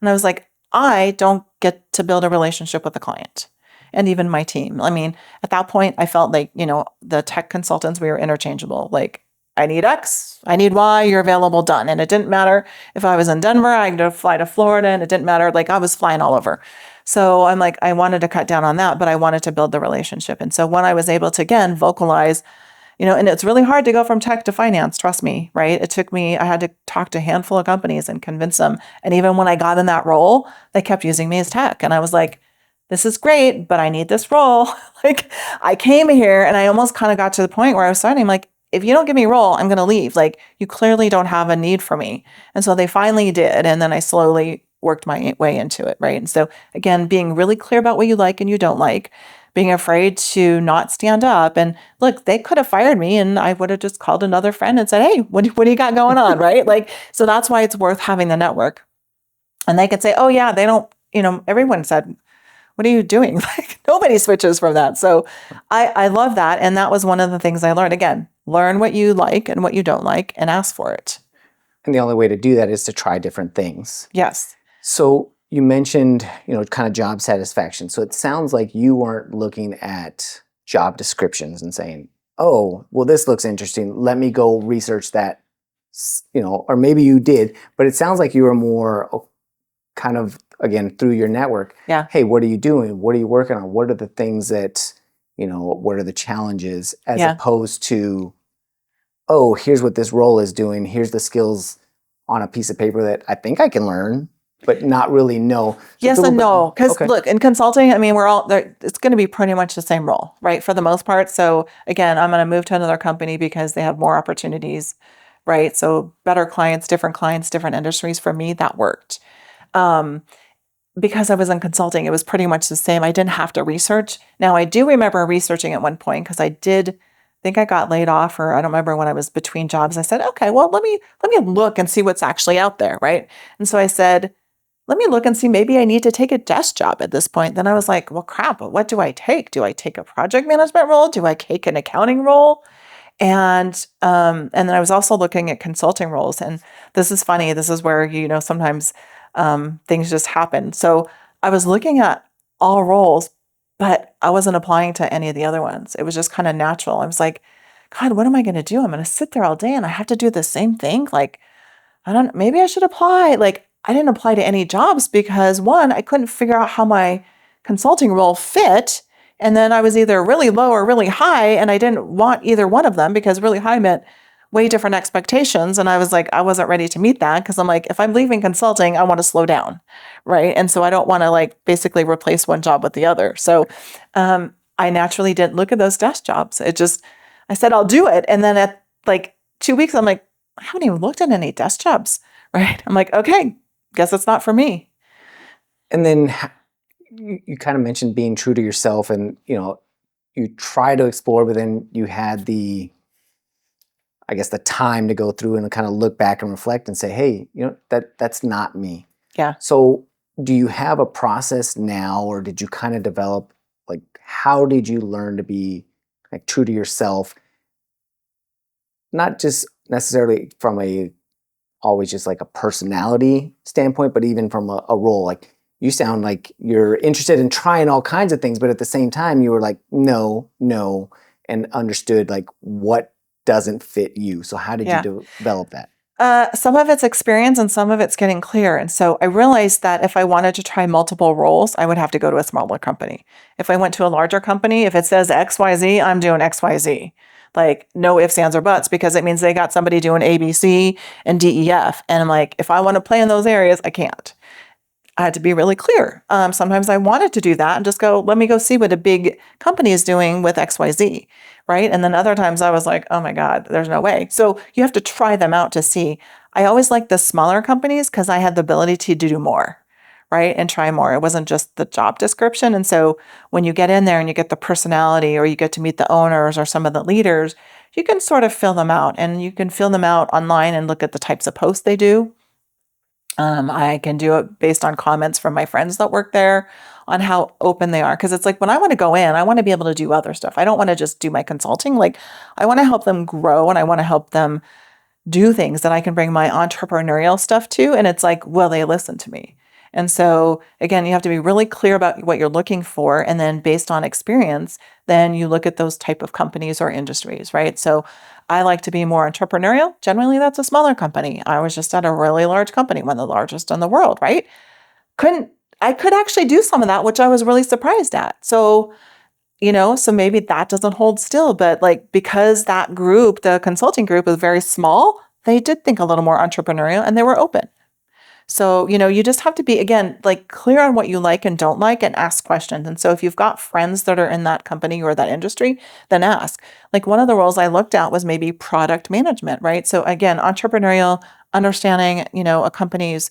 And I was like, I don't get to build a relationship with the client and even my team. I mean, at that point, I felt like, the tech consultants, we were interchangeable. Like, I need X, I need Y, you're available, done. And it didn't matter if I was in Denver, I had to fly to Florida, and it didn't matter. Like, I was flying all over. So I'm like, I wanted to cut down on that, but I wanted to build the relationship. And so when I was able to, again, vocalize, and it's really hard to go from tech to finance, trust me, right? I had to talk to a handful of companies and convince them. And even when I got in that role, they kept using me as tech. And I was like, this is great, but I need this role. Like, I came here and I almost kind of got to the point where I was starting, like, if you don't give me a role, I'm going to leave. Like, you clearly don't have a need for me. And so they finally did. And then I slowly worked my way into it, right? And so again, being really clear about what you like and you don't like, being afraid to not stand up. And look, they could have fired me and I would have just called another friend and said, hey, what do you got going on, right? Like, so that's why it's worth having the network. And they could say, oh yeah, they don't, everyone said, what are you doing? Like, nobody switches from that. So I love that. And that was one of the things I learned. Again, learn what you like and what you don't like and ask for it. And the only way to do that is to try different things. Yes. So you mentioned, kind of job satisfaction. So it sounds like you weren't looking at job descriptions and saying, oh, well, this looks interesting. Let me go research that, or maybe you did, but it sounds like you were more kind of, again, through your network. Yeah. Hey, what are you doing? What are you working on? What are the things that, what are the challenges, as opposed to, oh, here's what this role is doing. Here's the skills on a piece of paper that I think I can learn, but not really know. Yes and no. Because look, in consulting, I mean, we're all there. It's going to be pretty much the same role, right? For the most part. So again, I'm going to move to another company because they have more opportunities, right? So better clients, different industries. For me, that worked. Because I was in consulting, it was pretty much the same. I didn't have to research. Now, I do remember researching at one point because I think I got laid off, or I don't remember, when I was between jobs. I said, okay, well, let me look and see what's actually out there, right? And so I said, let me look and see, maybe I need to take a desk job at this point. Then I was like, well, crap, but what do I take? Do I take a project management role? Do I take an accounting role? And then I was also looking at consulting roles. And this is funny. This is where, sometimes things just happen. So I was looking at all roles, but I wasn't applying to any of the other ones. It was just kind of natural. I was like, God, what am I going to do? I'm going to sit there all day and I have to do the same thing. Like, maybe I should apply. Like, I didn't apply to any jobs because, one, I couldn't figure out how my consulting role fit. And then I was either really low or really high, and I didn't want either one of them because really high meant way different expectations. And I was like, I wasn't ready to meet that because I'm like, if I'm leaving consulting, I want to slow down, right? And so I don't want to basically replace one job with the other. So I naturally didn't look at those desk jobs. I said, I'll do it. And then at 2 weeks, I'm like, I haven't even looked at any desk jobs, right? I'm like, okay, guess it's not for me. And then you kind of mentioned being true to yourself, and you try to explore, but then you had the time to go through and kind of look back and reflect and say, hey, that's not me. Yeah. So do you have a process now, or did you kind of develop, how did you learn to be true to yourself? Not just necessarily from always just a personality standpoint, but even from a role. You sound like you're interested in trying all kinds of things, but at the same time you were like, no, and understood what doesn't fit you. So how did you develop that? Some of it's experience and some of it's getting clear. And so I realized that if I wanted to try multiple roles, I would have to go to a smaller company. If I went to a larger company, if it says XYZ, I'm doing XYZ. No ifs, ands, or buts, because it means they got somebody doing A, B, C, and D, E, F. And I'm like, if I want to play in those areas, I can't. I had to be really clear. Sometimes I wanted to do that and just go, let me go see what a big company is doing with XYZ, right? And then other times I was like, oh my God, there's no way. So you have to try them out to see. I always liked the smaller companies because I had the ability to do more, right? And try more. It wasn't just the job description. And so when you get in there and you get the personality, or you get to meet the owners or some of the leaders, you can sort of fill them out, and you can fill them out online and look at the types of posts they do. I can do it based on comments from my friends that work there, on how open they are. Cause it's like when I want to go in, I want to be able to do other stuff. I don't want to just do my consulting. Like I want to help them grow and I want to help them do things that I can bring my entrepreneurial stuff to. And it's like, will they listen to me? And so again, you have to be really clear about what you're looking for. And then based on experience, then you look at those type of companies or industries, right? So I like to be more entrepreneurial. Generally, that's a smaller company. I was just at a really large company, one of the largest in the world, right? I could actually do some of that, which I was really surprised at. So, so maybe that doesn't hold still, but like because that group, the consulting group was very small, they did think a little more entrepreneurial and they were open. So, you just have to be, again, like clear on what you like and don't like and ask questions. And so if you've got friends that are in that company or that industry, then ask. Like one of the roles I looked at was maybe product management, right? So again, entrepreneurial, understanding, a company's,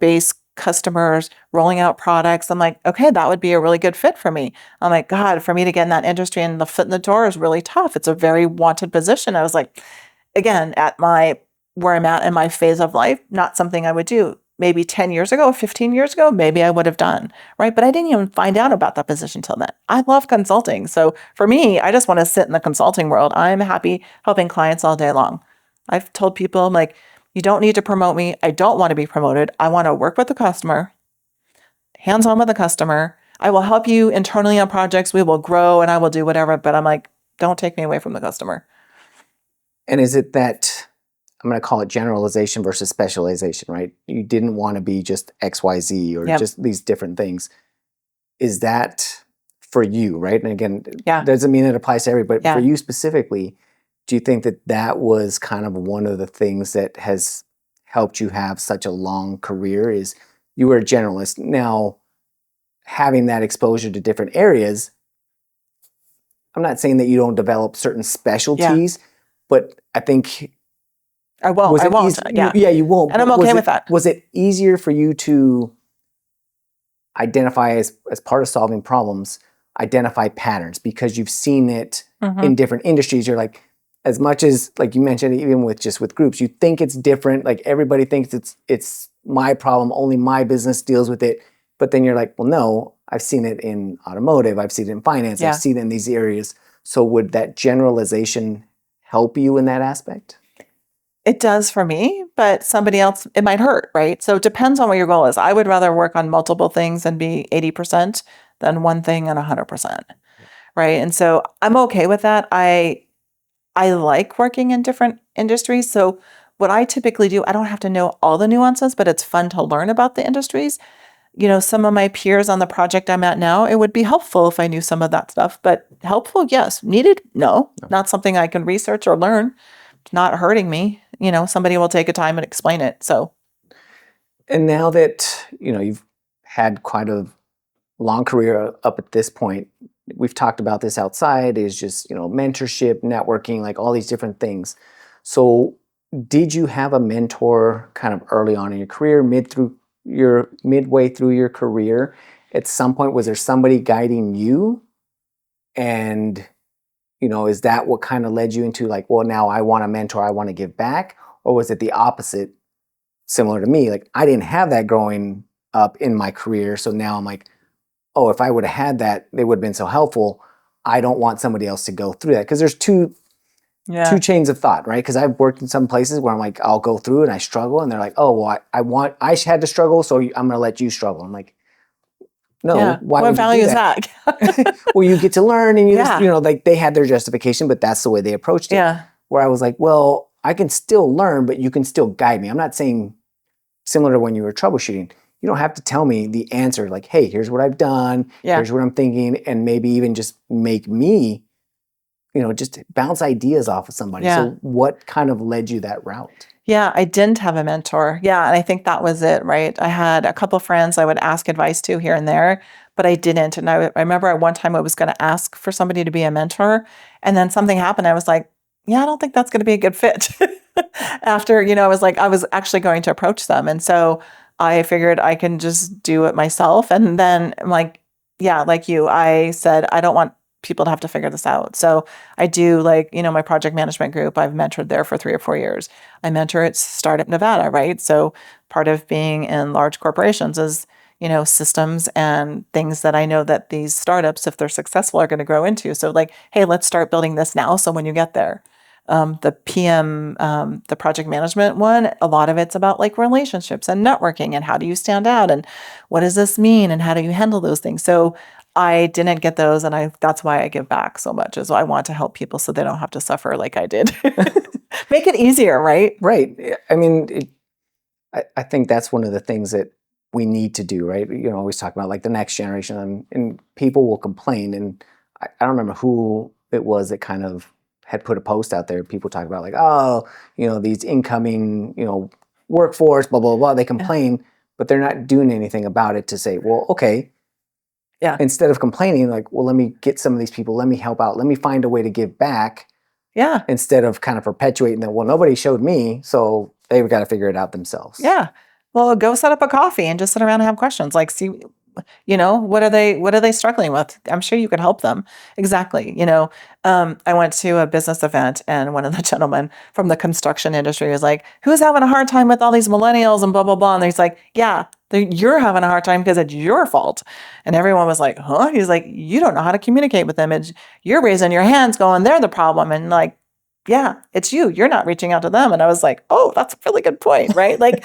base customers, rolling out products. I'm like, okay, that would be a really good fit for me. I'm like, God, for me to get in that industry and the foot in the door is really tough. It's a very wanted position. I was like, again, where I'm at in my phase of life, not something I would do. Maybe 10 years ago, 15 years ago, maybe I would have done, right? But I didn't even find out about that position till then. I love consulting. So for me, I just want to sit in the consulting world. I'm happy helping clients all day long. I've told people, I'm like, you don't need to promote me. I don't want to be promoted. I want to work with the customer, hands-on with the customer. I will help you internally on projects. We will grow and I will do whatever. But I'm like, don't take me away from the customer. And is it that, I'm going to call it generalization versus specialization, right? You didn't want to be just XYZ or just these different things. Is that for you, right? And again, doesn't mean it applies to everybody, but for you specifically, do you think that that was kind of one of the things that has helped you have such a long career is you were a generalist. Now, having that exposure to different areas, I'm not saying that you don't develop certain specialties, but I think I won't. You won't. And I'm okay with that. Was it easier for you to identify as part of solving problems, identify patterns because you've seen it in different industries? You're like, as much as like you mentioned, even with groups, you think it's different. Like everybody thinks it's my problem, only my business deals with it. But then you're like, well, no, I've seen it in automotive, I've seen it in finance, I've seen it in these areas. So would that generalization help you in that aspect? It does for me, but somebody else, it might hurt, right? So it depends on what your goal is. I would rather work on multiple things and be 80% than one thing and 100%, right? And so I'm okay with that. I like working in different industries. So what I typically do, I don't have to know all the nuances, but it's fun to learn about the industries. Some of my peers on the project I'm at now, it would be helpful if I knew some of that stuff, but helpful, yes. Needed? No, not something I can research or learn. Not hurting me. Somebody will take a time and explain it. So, and now that, you've had quite a long career up at this point, we've talked about this outside is just, mentorship, networking, like all these different things. So did you have a mentor kind of early on in your career, midway through your career? At some point, was there somebody guiding you? And is that what kind of led you into like, well, now I want a mentor, I want to give back? Or was it the opposite, similar to me? Like, I didn't have that growing up in my career. So now I'm like, oh, if I would have had that, they would have been so helpful. I don't want somebody else to go through that. Because there's two chains of thought, right? Because I've worked in some places where I'm like, I'll go through and I struggle. And they're like, oh, well, I had to struggle, so I'm going to let you struggle. I'm like, no, why what would value you do is that? Well, you get to learn and like they had their justification, but that's the way they approached it. Yeah. Where I was like, well, I can still learn, but you can still guide me. I'm not saying similar to when you were troubleshooting. You don't have to tell me the answer. Like, hey, here's what I've done. Here's what I'm thinking. And maybe even just make me, just bounce ideas off of somebody. So what kind of led you that route? Yeah, I didn't have a mentor. Yeah, and I think that was it, right? I had a couple friends I would ask advice to here and there, but I didn't. And I remember at one time I was going to ask for somebody to be a mentor, and then something happened. I was like, yeah, I don't think that's going to be a good fit. After, I was actually going to approach them. And so I figured I can just do it myself. And then I'm like, yeah, like you, I said, I don't want people to have to figure this out. So I do my project management group, I've mentored there for 3 or 4 years. I mentor at Startup Nevada, right? So part of being in large corporations is, systems and things that I know that these startups, if they're successful, are going to grow into. So like, hey, let's start building this now. So when you get there, the PM, the project management one, a lot of it's about like relationships and networking and how do you stand out and what does this mean and how do you handle those things. So I didn't get those, and that's why I give back so much. Is I want to help people so they don't have to suffer like I did. Make it easier, right? Right. I mean, I think that's one of the things that we need to do, right? Always talk about like the next generation, and people will complain. And I don't remember who it was that kind of had put a post out there. People talk about like, oh, these incoming, workforce, blah, blah, blah. They complain, but they're not doing anything about it to say, well, okay. Yeah. Instead of complaining, like, well, let me get some of these people, let me help out, let me find a way to give back. Yeah. Instead of kind of perpetuating that, well, nobody showed me, so they've got to figure it out themselves. Yeah. Well, go set up a coffee and just sit around and have questions. Like, see, what are they struggling with? I'm sure you could help them. Exactly. I went to a business event and one of the gentlemen from the construction industry was like, who's having a hard time with all these millennials and blah, blah, blah. And he's like, yeah, you're having a hard time because it's your fault. And everyone was like, huh? He's like, you don't know how to communicate with them. And you're raising your hands going, they're the problem. And like, yeah, it's you. You're not reaching out to them. And I was like, oh, that's a really good point, right? Like,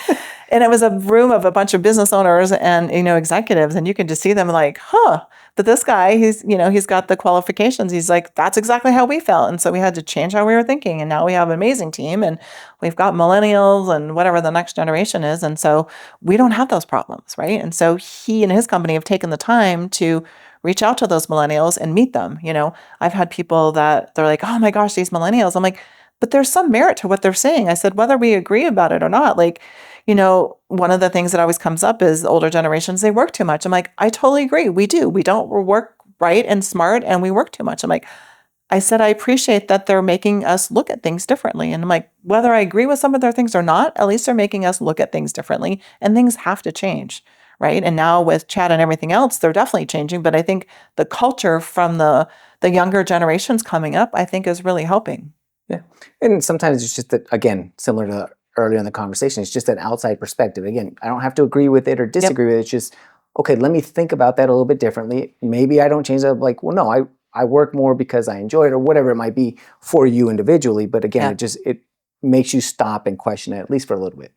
and it was a room of a bunch of business owners and, executives, and you can just see them like, huh, but this guy, he's got the qualifications. He's like, that's exactly how we felt. And so we had to change how we were thinking. And now we have an amazing team and we've got millennials and whatever the next generation is. And so we don't have those problems, right? And so he and his company have taken the time to reach out to those millennials and meet them. I've had people that they're like, oh my gosh, these millennials. I'm like, but there's some merit to what they're saying. I said, whether we agree about it or not, like, one of the things that always comes up is older generations, they work too much. I'm like, I totally agree. We do. We don't work right and smart and we work too much. I'm like, I said, I appreciate that they're making us look at things differently. And I'm like, whether I agree with some of their things or not, at least they're making us look at things differently and things have to change. Right. And now with chat and everything else, they're definitely changing. But I think the culture from the younger generations coming up, I think is really helping. Yeah. And sometimes it's just that, again, similar to earlier in the conversation, it's just an outside perspective. Again, I don't have to agree with it or disagree with it. It's just, okay, let me think about that a little bit differently. Maybe I don't change it. Like, well, no, I work more because I enjoy it or whatever it might be for you individually. But again, it makes you stop and question it, at least for a little bit.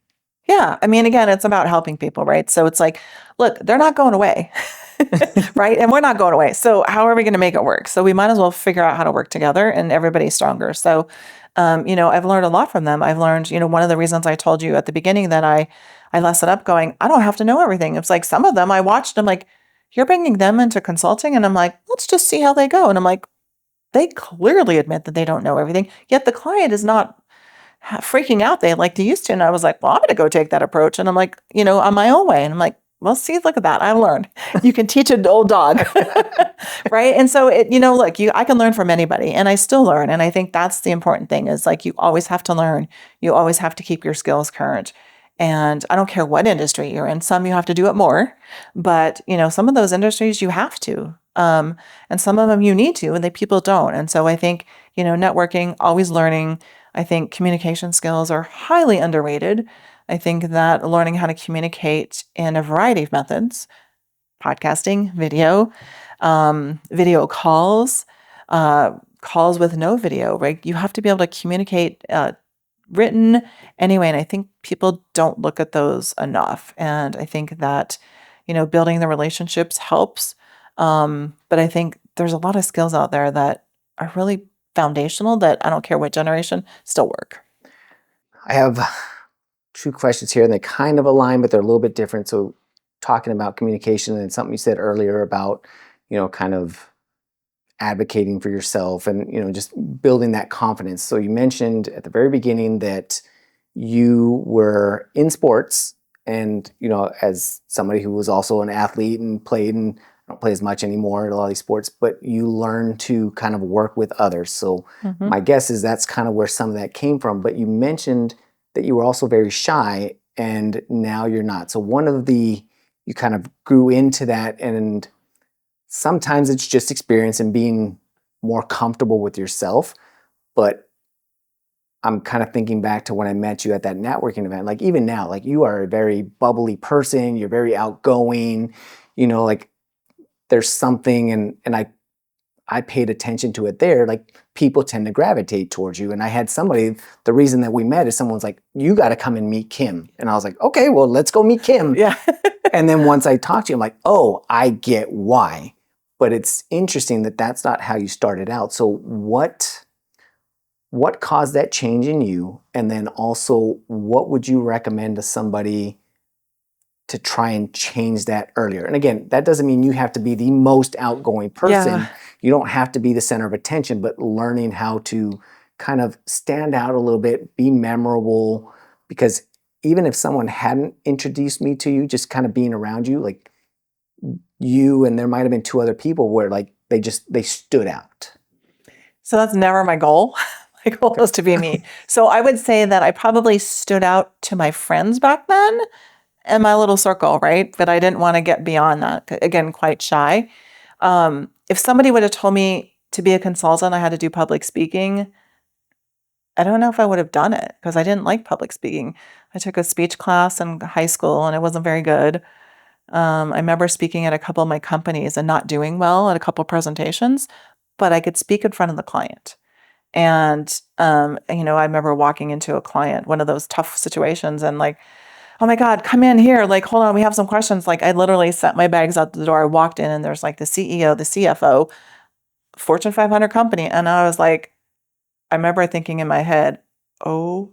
Yeah. I mean, again, it's about helping people, right? So it's like, look, they're not going away, right? And we're not going away. So how are we going to make it work? So we might as well figure out how to work together and everybody's stronger. So, I've learned a lot from them. I've learned, one of the reasons I told you at the beginning that I lessened up going, I don't have to know everything. It's like some of them I watched, I'm like, you're bringing them into consulting. And I'm like, let's just see how they go. And I'm like, they clearly admit that they don't know everything. Yet the client is not freaking out they like they used to. And I was like, well, I'm going to go take that approach. And I'm like, on my own way. And I'm like, well, see, look at that. I've learned. You can teach an old dog, right? And so look, I can learn from anybody and I still learn. And I think that's the important thing is like, you always have to learn. You always have to keep your skills current. And I don't care what industry you're in. Some you have to do it more, but some of those industries you have to. And some of them you need to, and people don't. And so I think, networking, always learning. I think communication skills are highly underrated. I think that learning how to communicate in a variety of methods, podcasting, video, video calls, calls with no video, right? You have to be able to communicate written anyway. And I think people don't look at those enough. And I think that, building the relationships helps. But I think there's a lot of skills out there that are really foundational that I don't care what generation still work. I have two questions here and they kind of align, but they're a little bit different. So talking about communication and something you said earlier about, kind of advocating for yourself and, just building that confidence. So you mentioned at the very beginning that you were in sports and, as somebody who was also an athlete and played and I don't play as much anymore at a lot of these sports, but you learn to kind of work with others. So my guess is that's kind of where some of that came from. But you mentioned that you were also very shy and now you're not. So you kind of grew into that and sometimes it's just experience and being more comfortable with yourself. But I'm kind of thinking back to when I met you at that networking event. Like even now, like you are a very bubbly person. You're very outgoing. Like there's something, and I paid attention to it there. Like people tend to gravitate towards you. And I had somebody. The reason that we met is someone's like, you got to come and meet Kim. And I was like, okay, well, let's go meet Kim. Yeah. And then once I talked to you, I'm like, oh, I get why. But it's interesting that that's not how you started out. So what caused that change in you? And then also, what would you recommend to somebody to try and change that earlier? And again, that doesn't mean you have to be the most outgoing person. Yeah. You don't have to be the center of attention, but learning how to kind of stand out a little bit, be memorable. Because even if someone hadn't introduced me to you, just kind of being around you, like you and there might have been two other people where like they stood out. So that's never my goal. My goal was to be me. So I would say that I probably stood out to my friends back then and my little circle, right? But I didn't want to get beyond that. Again, quite shy. If somebody would have told me to be a consultant, I had to do public speaking, I don't know if I would have done it because I didn't like public speaking. I took a speech class in high school and it wasn't very good. I remember speaking at a couple of my companies and not doing well at a couple of presentations, but I could speak in front of the client. And, I remember walking into a client, one of those tough situations and like, oh my God, come in here. Like, hold on, we have some questions. Like I literally set my bags out the door. I walked in and there's like the CEO, the CFO, Fortune 500 company. And I was like, I remember thinking in my head, oh,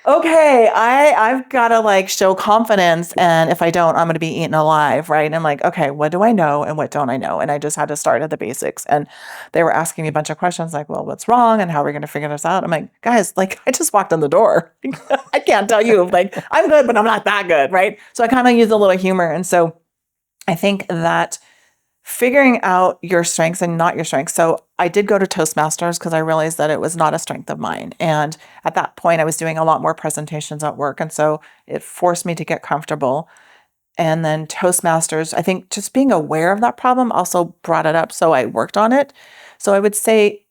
okay, I've got to like show confidence. And if I don't, I'm going to be eaten alive. Right. And I'm like, okay, what do I know and what don't I know? And I just had to start at the basics. And they were asking me a bunch of questions like, well, what's wrong? And how are we going to figure this out? I'm like, guys, like I just walked in the door. I can't tell you like I'm good, but I'm not that good. Right. So I kind of use a little humor. And so I think that figuring out your strengths and not your strengths. So I did go to Toastmasters because I realized that it was not a strength of mine. And at that point, I was doing a lot more presentations at work. And so it forced me to get comfortable. And then Toastmasters, I think just being aware of that problem also brought it up. So I worked on it. So I would say,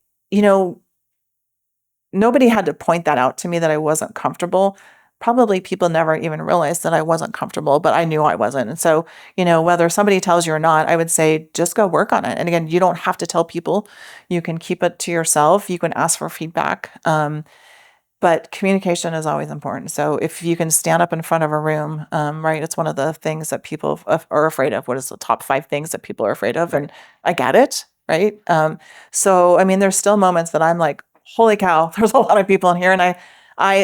nobody had to point that out to me that I wasn't comfortable. Probably people never even realized that I wasn't comfortable, but I knew I wasn't. And so, whether somebody tells you or not, I would say just go work on it. And again, you don't have to tell people. You can keep it to yourself. You can ask for feedback. But communication is always important. So if you can stand up in front of a room, right, it's one of the things that people are afraid of. What is the top 5 things that people are afraid of? And I get it, right? So, I mean, there's still moments that I'm like, holy cow, there's a lot of people in here. And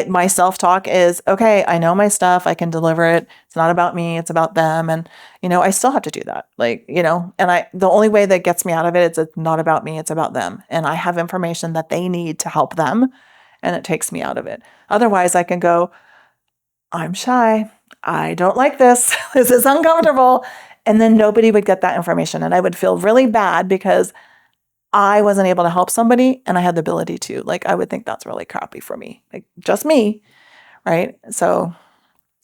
my self-talk is, okay, I know my stuff. I can deliver it. It's not about me. It's about them. And, I still have to do that. Like, and the only way that gets me out of it is it's not about me. It's about them. And I have information that they need to help them. And it takes me out of it. Otherwise I can go, I'm shy. I don't like this. This is uncomfortable. And then nobody would get that information. And I would feel really bad because I wasn't able to help somebody and I had the ability to. Like, I would think that's really crappy for me. Like, just me, right? So.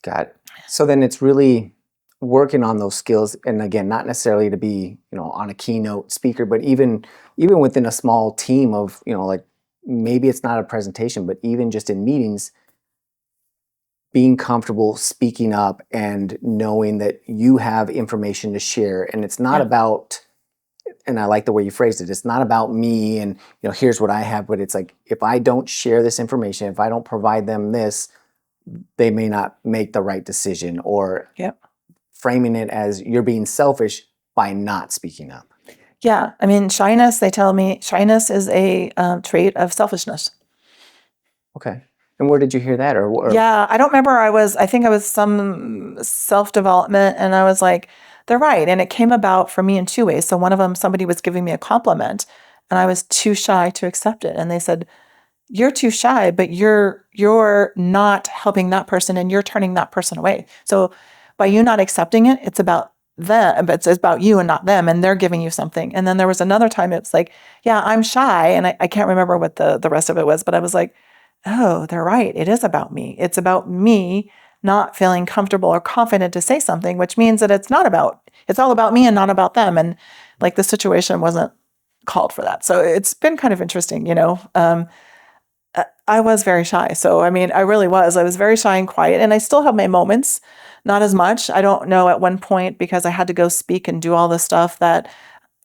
Got it. So then it's really working on those skills. And again, not necessarily to be, on a keynote speaker, but even within a small team of, like maybe it's not a presentation, but even just in meetings, being comfortable speaking up and knowing that you have information to share. And it's not about, and I like the way you phrased it, it's not about me and, here's what I have, but it's like, if I don't share this information, if I don't provide them this, they may not make the right decision, or framing it as you're being selfish by not speaking up. Yeah. I mean, shyness, they tell me shyness is a trait of selfishness. Okay. And where did you hear that? Or Yeah, I don't remember. I think I was some self-development and I was like, they're right. And it came about for me in 2 ways. So one of them, somebody was giving me a compliment and I was too shy to accept it. And they said, you're too shy, but you're not helping that person and you're turning that person away. So by you not accepting it, it's about them, but it's about you and not them. And they're giving you something. And then there was another time it's like, yeah, I'm shy. And I can't remember what the rest of it was, but I was like, oh, they're right. It is about me. It's about me not feeling comfortable or confident to say something, which means that it's all about me and not about them. And like the situation wasn't called for that. So it's been kind of interesting, I was very shy. So, I mean, I really was. I was very shy and quiet, and I still have my moments, not as much. I don't know at one point because I had to go speak and do all this stuff that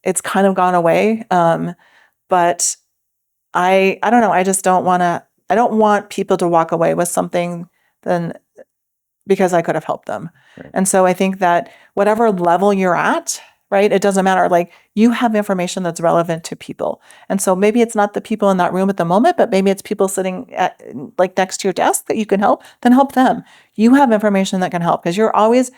it's kind of gone away. But I don't know. I just don't want to, I don't want people to walk away with something then because I could have helped them. Right. And so I think that whatever level you're at, right, it doesn't matter. Like you have information that's relevant to people. And so maybe it's not the people in that room at the moment, but maybe it's people sitting at like next to your desk that you can help, then help them. You have information that can help because you're always,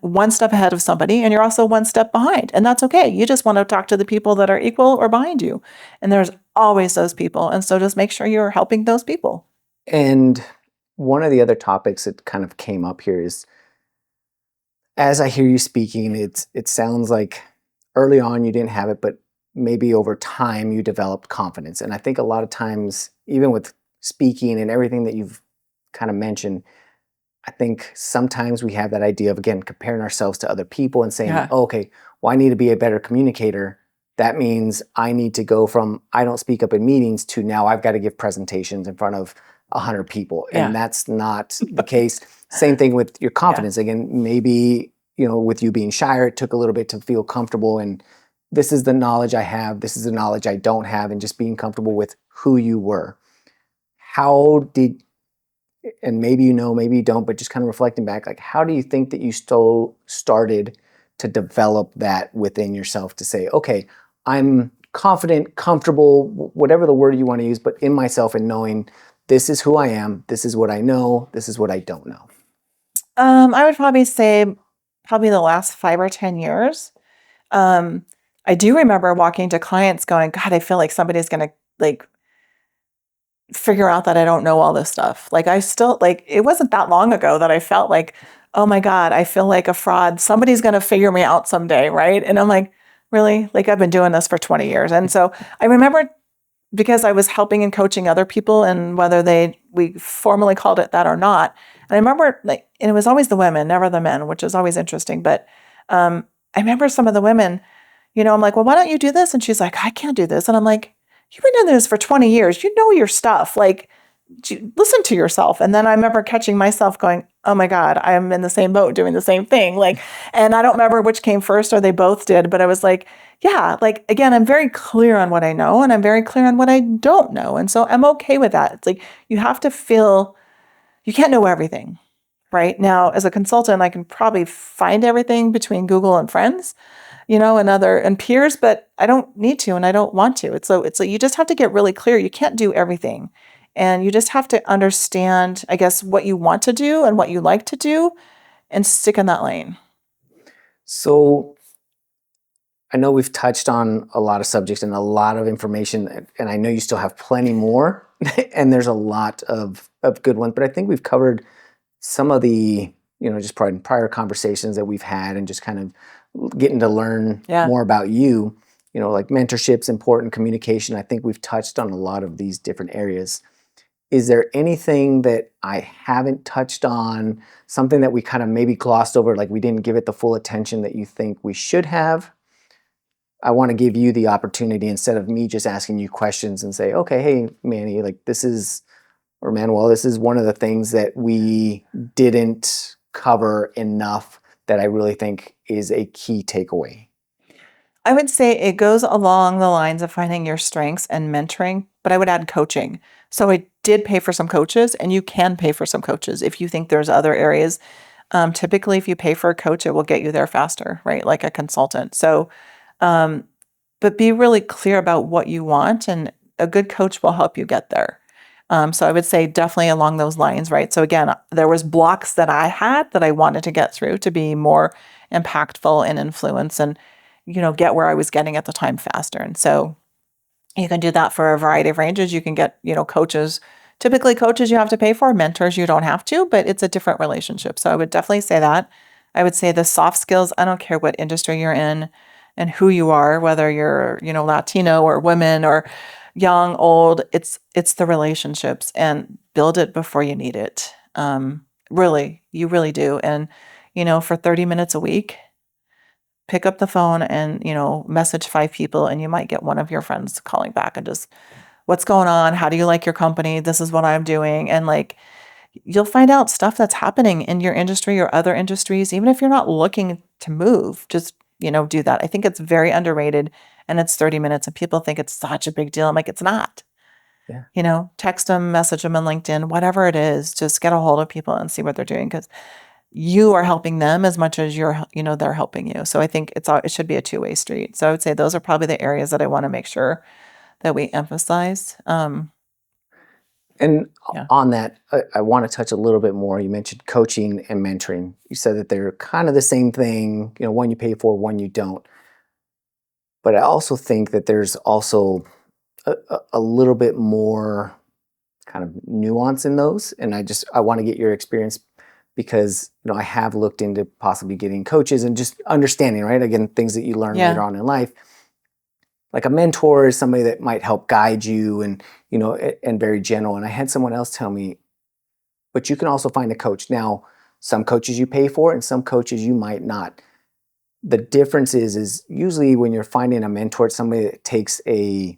one step ahead of somebody and you're also one step behind. And that's okay. You just want to talk to the people that are equal or behind you. And there's always those people. And so just make sure you're helping those people. And one of the other topics that kind of came up here is, as I hear you speaking, it sounds like early on you didn't have it, but maybe over time you developed confidence. And I think a lot of times, even with speaking and everything that you've kind of mentioned, I think sometimes we have that idea of, again, comparing ourselves to other people and saying, Yeah. oh, okay, well, I need to be a better communicator. That means I need to go from I don't speak up in meetings to now I've got to give presentations in front of 100 people. Yeah. And that's not the case. Same thing with your confidence. Again, maybe, with you being shyer, it took a little bit to feel comfortable. And this is the knowledge I have. This is the knowledge I don't have. And just being comfortable with who you were. How did, and maybe maybe you don't, but just kind of reflecting back, like, how do you think that you still started to develop that within yourself to say, okay, I'm confident, comfortable, whatever the word you want to use, but in myself and knowing this is who I am, this is what I know, this is what I don't know? I would probably say the last 5 or 10 years. I do remember walking to clients going, God, I feel like somebody's going to like figure out that I don't know all this stuff. Like I still it wasn't that long ago that I felt like, oh my God, I feel like a fraud. Somebody's going to figure me out someday. Right. And I'm like, really? Like I've been doing this for 20 years. And so I remember because I was helping and coaching other people and whether we formally called it that or not. And I remember and it was always the women, never the men, which is always interesting. But I remember some of the women, I'm like, well, why don't you do this? And she's like, I can't do this. And I'm like, you've been doing this for 20 years. You know your stuff. Like, listen to yourself. And then I remember catching myself going, oh my God, I'm in the same boat doing the same thing. And I don't remember which came first or they both did, but I was like, yeah, again, I'm very clear on what I know and I'm very clear on what I don't know. And so I'm okay with that. It's like, you have to feel, you can't know everything. Right now, as a consultant, I can probably find everything between Google and friends, and peers, but I don't need to and I don't want to. It's like you just have to get really clear. You can't do everything. And you just have to understand, I guess, what you want to do and what you like to do and stick in that lane. So I know we've touched on a lot of subjects and a lot of information, and I know you still have plenty more, and there's a lot of good ones, but I think we've covered some of the, just prior conversations that we've had and just kind of getting to learn more about you, like mentorship's important, communication. I think we've touched on a lot of these different areas. Is there anything that I haven't touched on, something that we kind of maybe glossed over, like we didn't give it the full attention that you think we should have? I want to give you the opportunity instead of me just asking you questions and say, okay, hey, Manny, or Manuel, this is one of the things that we didn't cover enough that I really think is a key takeaway. I would say it goes along the lines of finding your strengths and mentoring, but I would add coaching. So I did pay for some coaches, and you can pay for some coaches if you think there's other areas. Typically, if you pay for a coach, it will get you there faster, right? Like a consultant. So, but be really clear about what you want, and a good coach will help you get there. So I would say definitely along those lines, right? So again, there was blocks that I had that I wanted to get through to be more impactful and influence and, get where I was getting at the time faster. And so you can do that for a variety of ranges. You can get, coaches. Typically coaches you have to pay for, mentors you don't have to, but it's a different relationship. So I would definitely say that. I would say the soft skills, I don't care what industry you're in and who you are, whether you're, Latino or women or young, old, it's the relationships, and build it before you need it. Really, you really do. And, for 30 minutes a week, pick up the phone and, message 5 people, and you might get one of your friends calling back and just what's going on? How do you like your company? This is what I'm doing. And like, you'll find out stuff that's happening in your industry or other industries, even if you're not looking to move, just, do that. I think it's very underrated, and it's 30 minutes and people think it's such a big deal. I'm like, it's not. Yeah. Text them, message them on LinkedIn, whatever it is, just get a hold of people and see what they're doing, because you are helping them as much as they're helping you. So I think it should be a two-way street. So I would say those are probably the areas that I want to make sure that we emphasize. And Yeah. on that, I want to touch a little bit more. You mentioned coaching and mentoring. You said that they're kind of the same thing, one you pay for, one you don't. But I also think that there's also a little bit more kind of nuance in those. And I want to get your experience because, I have looked into possibly getting coaches and just understanding, right? Again, things that you learn later on in life. Like a mentor is somebody that might help guide you and very general. And I had someone else tell me, but you can also find a coach. Now, some coaches you pay for and some coaches you might not. The difference is usually when you're finding a mentor, it's somebody that takes a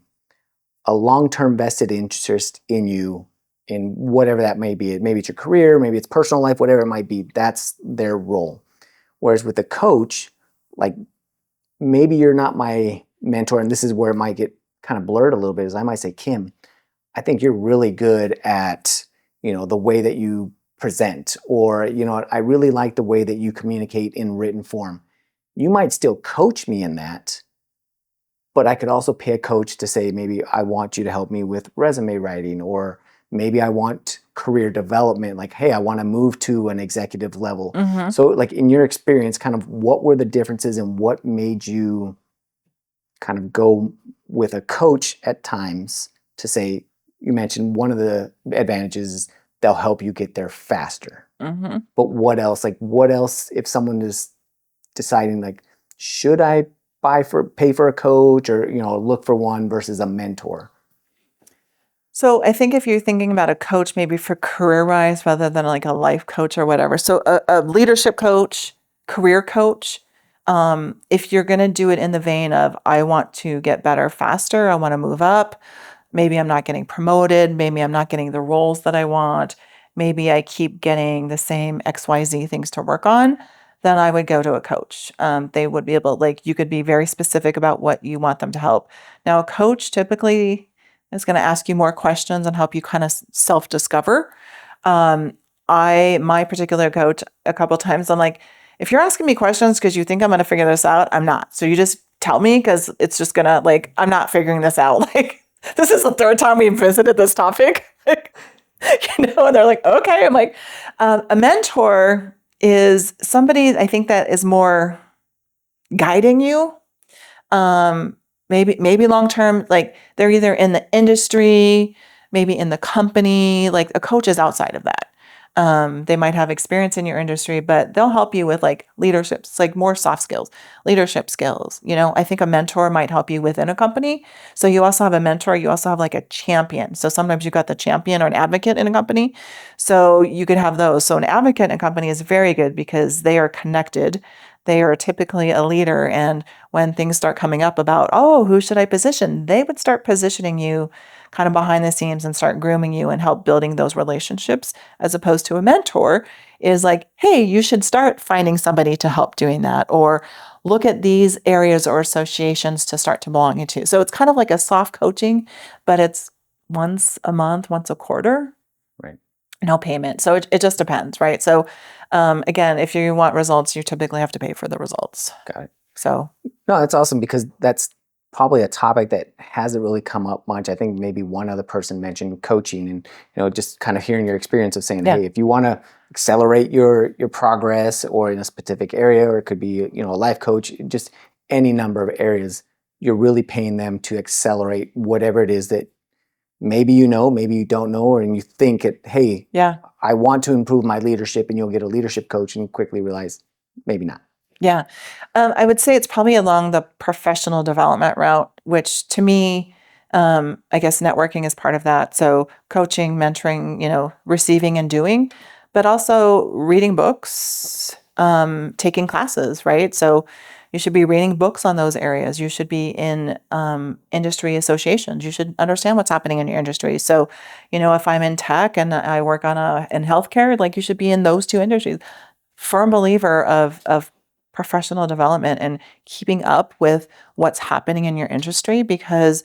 long-term vested interest in you, in whatever that may be. Maybe it's your career, maybe it's personal life, whatever it might be, that's their role. Whereas with a coach, like maybe you're not my mentor, and this is where it might get kind of blurred a little bit, is I might say, Kim, I think you're really good at, the way that you present, or, I really like the way that you communicate in written form. You might still coach me in that, but I could also pay a coach to say, maybe I want you to help me with resume writing, or maybe I want career development. Like, hey, I want to move to an executive level. Mm-hmm. So like in your experience, kind of what were the differences and what made you kind of go with a coach at times to say, you mentioned one of the advantages is they'll help you get there faster. Mm-hmm. But what else? Like what else if someone is deciding like, should I pay for a coach or, look for one versus a mentor? So I think if you're thinking about a coach, maybe for career-wise rather than like a life coach or whatever. So a leadership coach, career coach, if you're going to do it in the vein of, I want to get better faster, I want to move up, maybe I'm not getting promoted, maybe I'm not getting the roles that I want, maybe I keep getting the same XYZ things to work on, then I would go to a coach. They would be able, like, you could be very specific about what you want them to help. Now, a coach typically is going to ask you more questions and help you kind of self-discover. My particular coach, a couple of times, I'm like, if you're asking me questions because you think I'm going to figure this out, I'm not. So you just tell me, because it's just going to, like, I'm not figuring this out. Like, this is the third time we've visited this topic. And they're like, okay. I'm like, a mentor is somebody, I think, that is more guiding you. Maybe long-term, like they're either in the industry, maybe in the company, like a coach is outside of that. They might have experience in your industry, but they'll help you with like leadership, like more soft skills, leadership skills. I think a mentor might help you within a company. So you also have a mentor, you also have like a champion. So sometimes you've got the champion or an advocate in a company. So you could have those. So an advocate in a company is very good because they are connected. They are typically a leader. And when things start coming up about, oh, who should I position? They would start positioning you kind of behind the scenes and start grooming you and help building those relationships, as opposed to a mentor is like, hey, you should start finding somebody to help doing that, or look at these areas or associations to start to belong into. So it's kind of like a soft coaching, but it's once a month, once a quarter. Right. No payment. So it just depends, right? So again, if you want results, you typically have to pay for the results. Got it. So No, that's awesome because that's probably a topic that hasn't really come up much. I think maybe one other person mentioned coaching and, just kind of hearing your experience of saying, hey, if you want to accelerate your progress or in a specific area, or it could be, a life coach, just any number of areas, you're really paying them to accelerate whatever it is that maybe maybe you don't know, or and you think hey, I want to improve my leadership, and you'll get a leadership coach and quickly realize maybe not. Yeah. I would say it's probably along the professional development route, which to me, I guess networking is part of that. So coaching, mentoring, receiving and doing, but also reading books, taking classes, right? So You should be reading books on those areas. You should be in industry associations. You should understand what's happening in your industry. So, if I'm in tech and I work in healthcare, like you should be in those two industries. Firm believer of professional development and keeping up with what's happening in your industry, because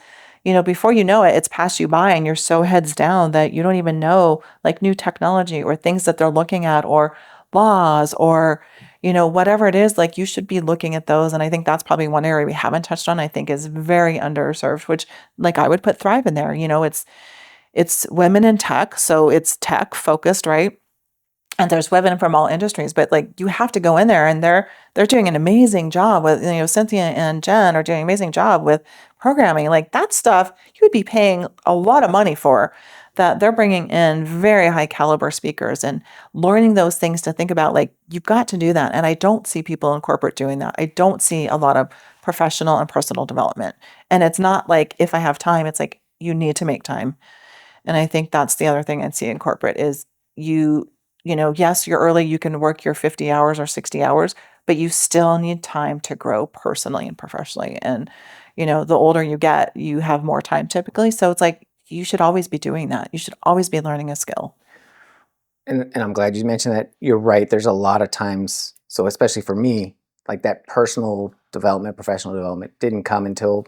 before you know it, it's passed you by and you're so heads down that you don't even know like new technology or things that they're looking at or laws or whatever it is. Like, you should be looking at those. And I think that's probably one area we haven't touched on, I think is very underserved, which like I would put Thrive in there. It's women in tech, so it's tech focused, right? And there's women from all industries, but like you have to go in there, and they're doing an amazing job with, Cynthia and Jen are doing an amazing job with programming. Like, that stuff you would be paying a lot of money for, that they're bringing in very high caliber speakers and learning those things to think about. Like, you've got to do that. And I don't see people in corporate doing that. I don't see a lot of professional and personal development. And it's not like, if I have time, it's like you need to make time. And I think that's the other thing I see in corporate is yes, you're early, you can work your 50 hours or 60 hours, but you still need time to grow personally and professionally. And, the older you get, you have more time typically. So it's like, you should always be doing that. You should always be learning a skill. And I'm glad you mentioned that. You're right. There's a lot of times, so especially for me, like that personal development, professional development didn't come until,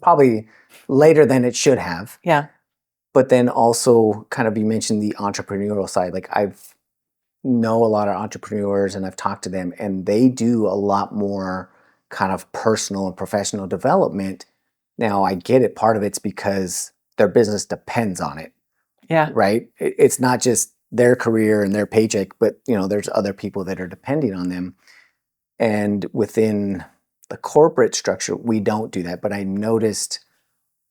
probably later than it should have. Yeah. But then also kind of, you mentioned the entrepreneurial side. Like, I've know a lot of entrepreneurs and I've talked to them, and they do a lot more kind of personal and professional development. Now, I get it. Part of it's because their business depends on it. Yeah. Right? It's not just their career and their paycheck, but there's other people that are depending on them. And within the corporate structure, we don't do that. But I noticed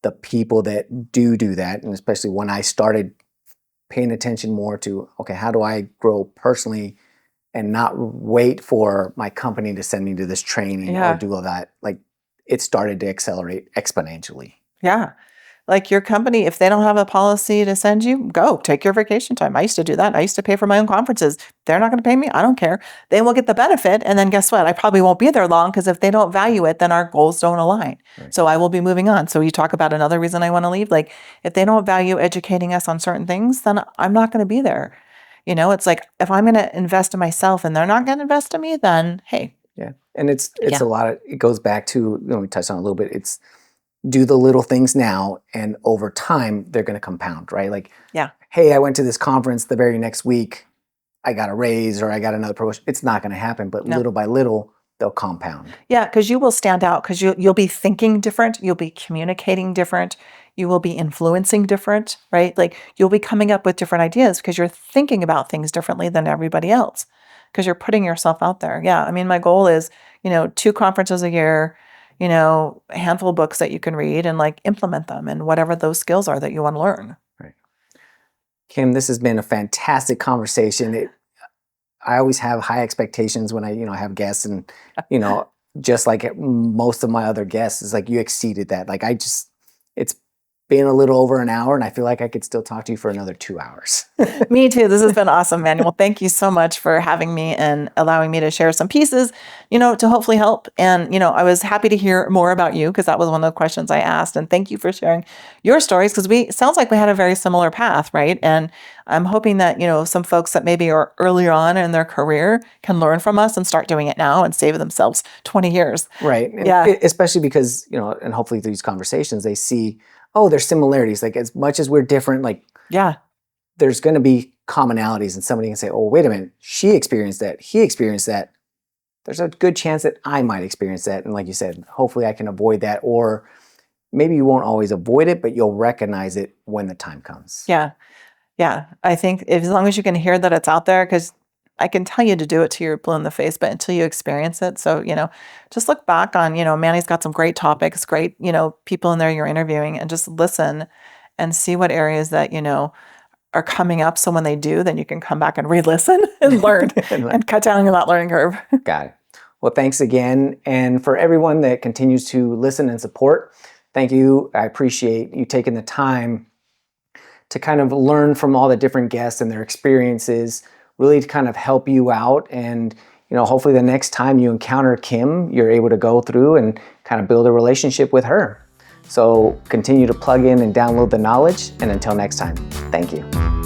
the people that do that, and especially when I started paying attention more to, okay, how do I grow personally and not wait for my company to send me to this training or do all that, like, it started to accelerate exponentially. Yeah. Like, your company, if they don't have a policy to send you, go take your vacation time. I used to do that. I used to pay for my own conferences. They're not going to pay me. I don't care. They will get the benefit. And then guess what? I probably won't be there long, because if they don't value it, then our goals don't align. Right. So I will be moving on. So you talk about another reason I want to leave. Like, if they don't value educating us on certain things, then I'm not going to be there. It's like, if I'm going to invest in myself and they're not going to invest in me, then hey. Yeah. And it's a lot of, it goes back to, we touched on it a little bit. It's do the little things now, and over time they're going to compound, right? Like, yeah, hey, I went to this conference, the very next week I got a raise or I got another promotion. It's not going to happen, but little by little they'll compound. Yeah, because you will stand out, because you'll be thinking different, you'll be communicating different, you will be influencing different, right? Like, you'll be coming up with different ideas because you're thinking about things differently than everybody else, because you're putting yourself out there. Yeah, I mean, my goal is 2 conferences a year, a handful of books that you can read and like implement them and whatever those skills are that you want to learn. Right. Kim, this has been a fantastic conversation. I always have high expectations when I have guests, and just like most of my other guests, is like you exceeded that. Like, it's been a little over an hour, and I feel like I could still talk to you for another 2 hours. Me too. This has been awesome, Manuel. Thank you so much for having me and allowing me to share some pieces, to hopefully help. And, I was happy to hear more about you, because that was one of the questions I asked. And thank you for sharing your stories, because sounds like we had a very similar path, right? And I'm hoping that, some folks that maybe are earlier on in their career can learn from us and start doing it now and save themselves 20 years. Right. Yeah. Especially because, and hopefully through these conversations, they see, oh, there's similarities. Like, as much as we're different, like, yeah, there's going to be commonalities, and somebody can say, oh, wait a minute, she experienced that, he experienced that. There's a good chance that I might experience that. And like you said, hopefully I can avoid that, or maybe you won't always avoid it, but you'll recognize it when the time comes. Yeah. Yeah. I think as long as you can hear that it's out there, because I can tell you to do it till you're blue in the face, but until you experience it. So, just look back on, Manny's got some great topics, great, people in there you're interviewing, and just listen and see what areas that, are coming up. So when they do, then you can come back and re-listen and learn and cut down on that learning curve. Got it. Well, thanks again. And for everyone that continues to listen and support, thank you. I appreciate you taking the time to kind of learn from all the different guests and their experiences, really to kind of help you out. And, hopefully the next time you encounter Kim, you're able to go through and kind of build a relationship with her. So continue to plug in and download the knowledge, and until next time, thank you.